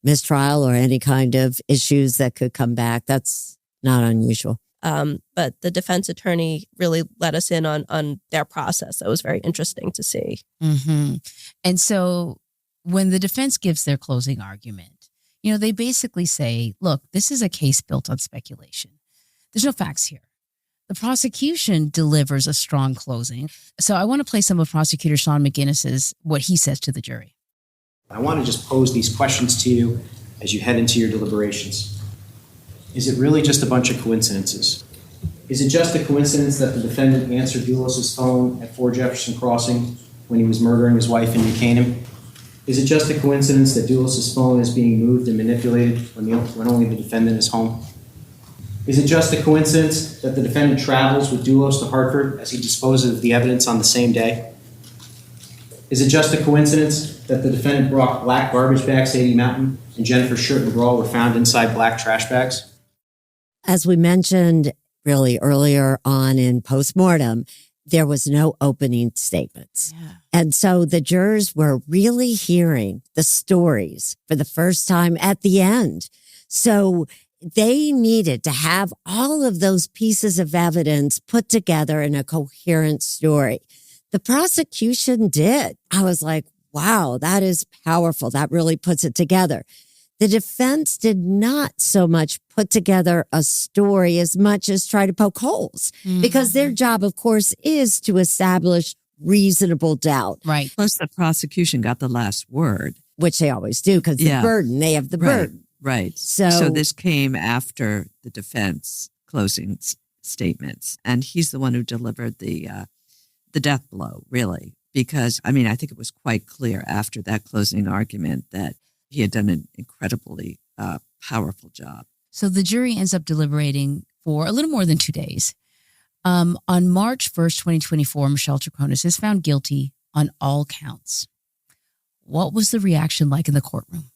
mistrial or any kind of issues that could come back. That's not unusual. But the defense attorney really let us in on their process. That was very interesting to see. Mm-hmm. And so when the defense gives their closing argument, they basically say, look, this is a case built on speculation. There's no facts here. The prosecution delivers a strong closing. So I want to play some of Prosecutor Sean McGinnis's, what he says to the jury. I want to just pose these questions to you as you head into your deliberations. Is it really just a bunch of coincidences? Is it just a coincidence that the defendant answered Dulos' phone at 4 Jefferson Crossing when he was murdering his wife in New Canaan? Is it just a coincidence that Dulos' phone is being moved and manipulated when only the defendant is home? Is it just a coincidence that the defendant travels with Dulos to Hartford as he disposes of the evidence on the same day? Is it just a coincidence that the defendant brought black garbage bags to 80 Mountain and Jennifer's shirt and bra were found inside black trash bags? As we mentioned really earlier on in post-mortem, there was no opening statements. Yeah. And so the jurors were really hearing the stories for the first time at the end. So they needed to have all of those pieces of evidence put together in a coherent story. The prosecution did. I was like, wow, that is powerful. That really puts it together. The defense did not so much put together a story as much as try to poke holes, because their job, of course, is to establish reasonable doubt. Right. Plus, the prosecution got the last word. Which they always do, because the burden, they have the burden. Right. So this came after the defense closing statements. And he's the one who delivered the death blow, really. Because, I think it was quite clear after that closing argument that he had done an incredibly powerful job. So the jury ends up deliberating for a little more than 2 days. On March 1st, 2024, Michelle Troconis is found guilty on all counts. What was the reaction like in the courtroom?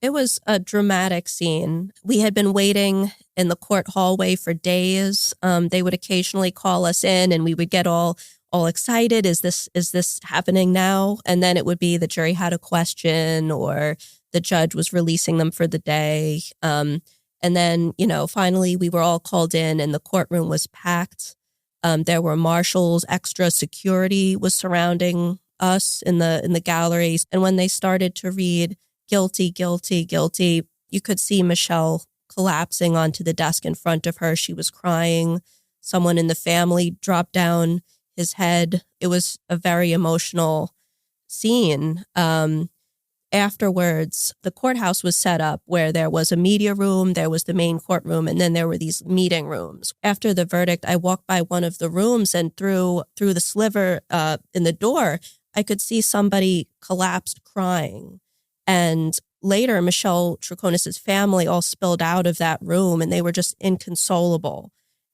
It was a dramatic scene. We had been waiting in the court hallway for days. They would occasionally call us in and we would get all excited. Is this happening now? And then it would be the jury had a question or the judge was releasing them for the day. And then, finally we were all called in and the courtroom was packed. There were marshals, extra security was surrounding us in the galleries. And when they started to read guilty, guilty, guilty, you could see Michelle collapsing onto the desk in front of her. She was crying. Someone in the family dropped down his head. It was a very emotional scene. Afterwards, the courthouse was set up where there was a media room, there was the main courtroom, and then there were these meeting rooms. After the verdict, I walked by one of the rooms and through the sliver in the door, I could see somebody collapsed crying. And later, Michelle Troconis' family all spilled out of that room and they were just inconsolable.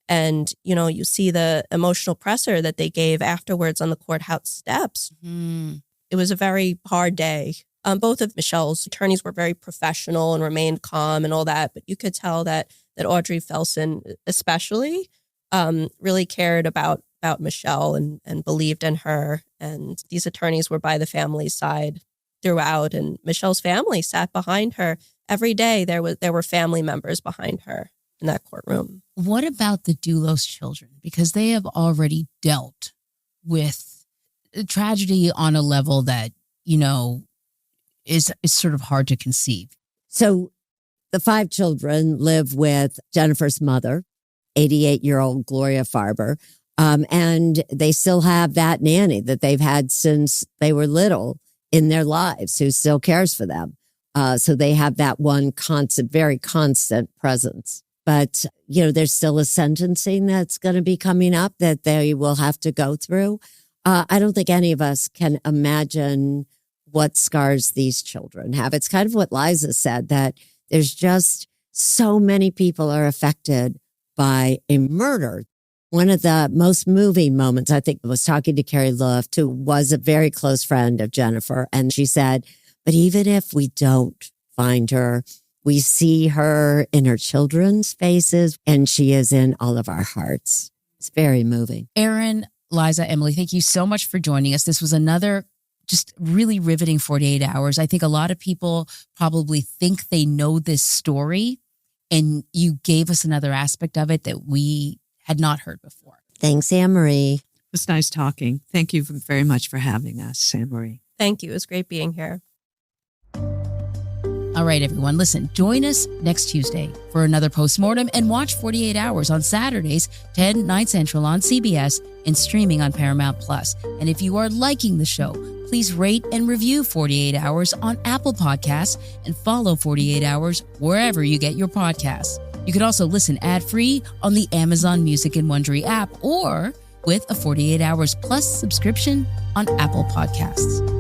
And, you see the emotional presser that they gave afterwards on the courthouse steps. It was a very hard day. Both of Michelle's attorneys were very professional and remained calm and all that. But you could tell that Audrey Felsen especially really cared about Michelle and believed in her. And these attorneys were by the family's side throughout. And Michelle's family sat behind her every day. There were family members behind her in that courtroom. What about the Dulos children? Because they have already dealt with tragedy on a level that, is sort of hard to conceive. So the 5 children live with Jennifer's mother, 88-year-old Gloria Farber. And they still have that nanny that they've had since they were little in their lives who still cares for them. So they have that one very constant presence. But, there's still a sentencing that's going to be coming up that they will have to go through. I don't think any of us can imagine what scars these children have. It's kind of what Liza said, that there's just so many people are affected by a murder. One of the most moving moments, I think, was talking to Carrie Luft, who was a very close friend of Jennifer. And she said, but even if we don't find her, we see her in her children's faces, and she is in all of our hearts. It's very moving. Erin, Liza, Emily, thank you so much for joining us. This was another just really riveting 48 hours. I think a lot of people probably think they know this story, and you gave us another aspect of it that we had not heard before. Thanks, Anne-Marie. It was nice talking. Thank you very much for having us, Anne-Marie. Thank you. It was great being here. All right, everyone, listen, join us next Tuesday for another postmortem and watch 48 Hours on Saturdays, 10, 9 Central on CBS and streaming on Paramount+. And if you are liking the show, please rate and review 48 Hours on Apple Podcasts and follow 48 Hours wherever you get your podcasts. You can also listen ad-free on the Amazon Music and Wondery app or with a 48 Hours Plus subscription on Apple Podcasts.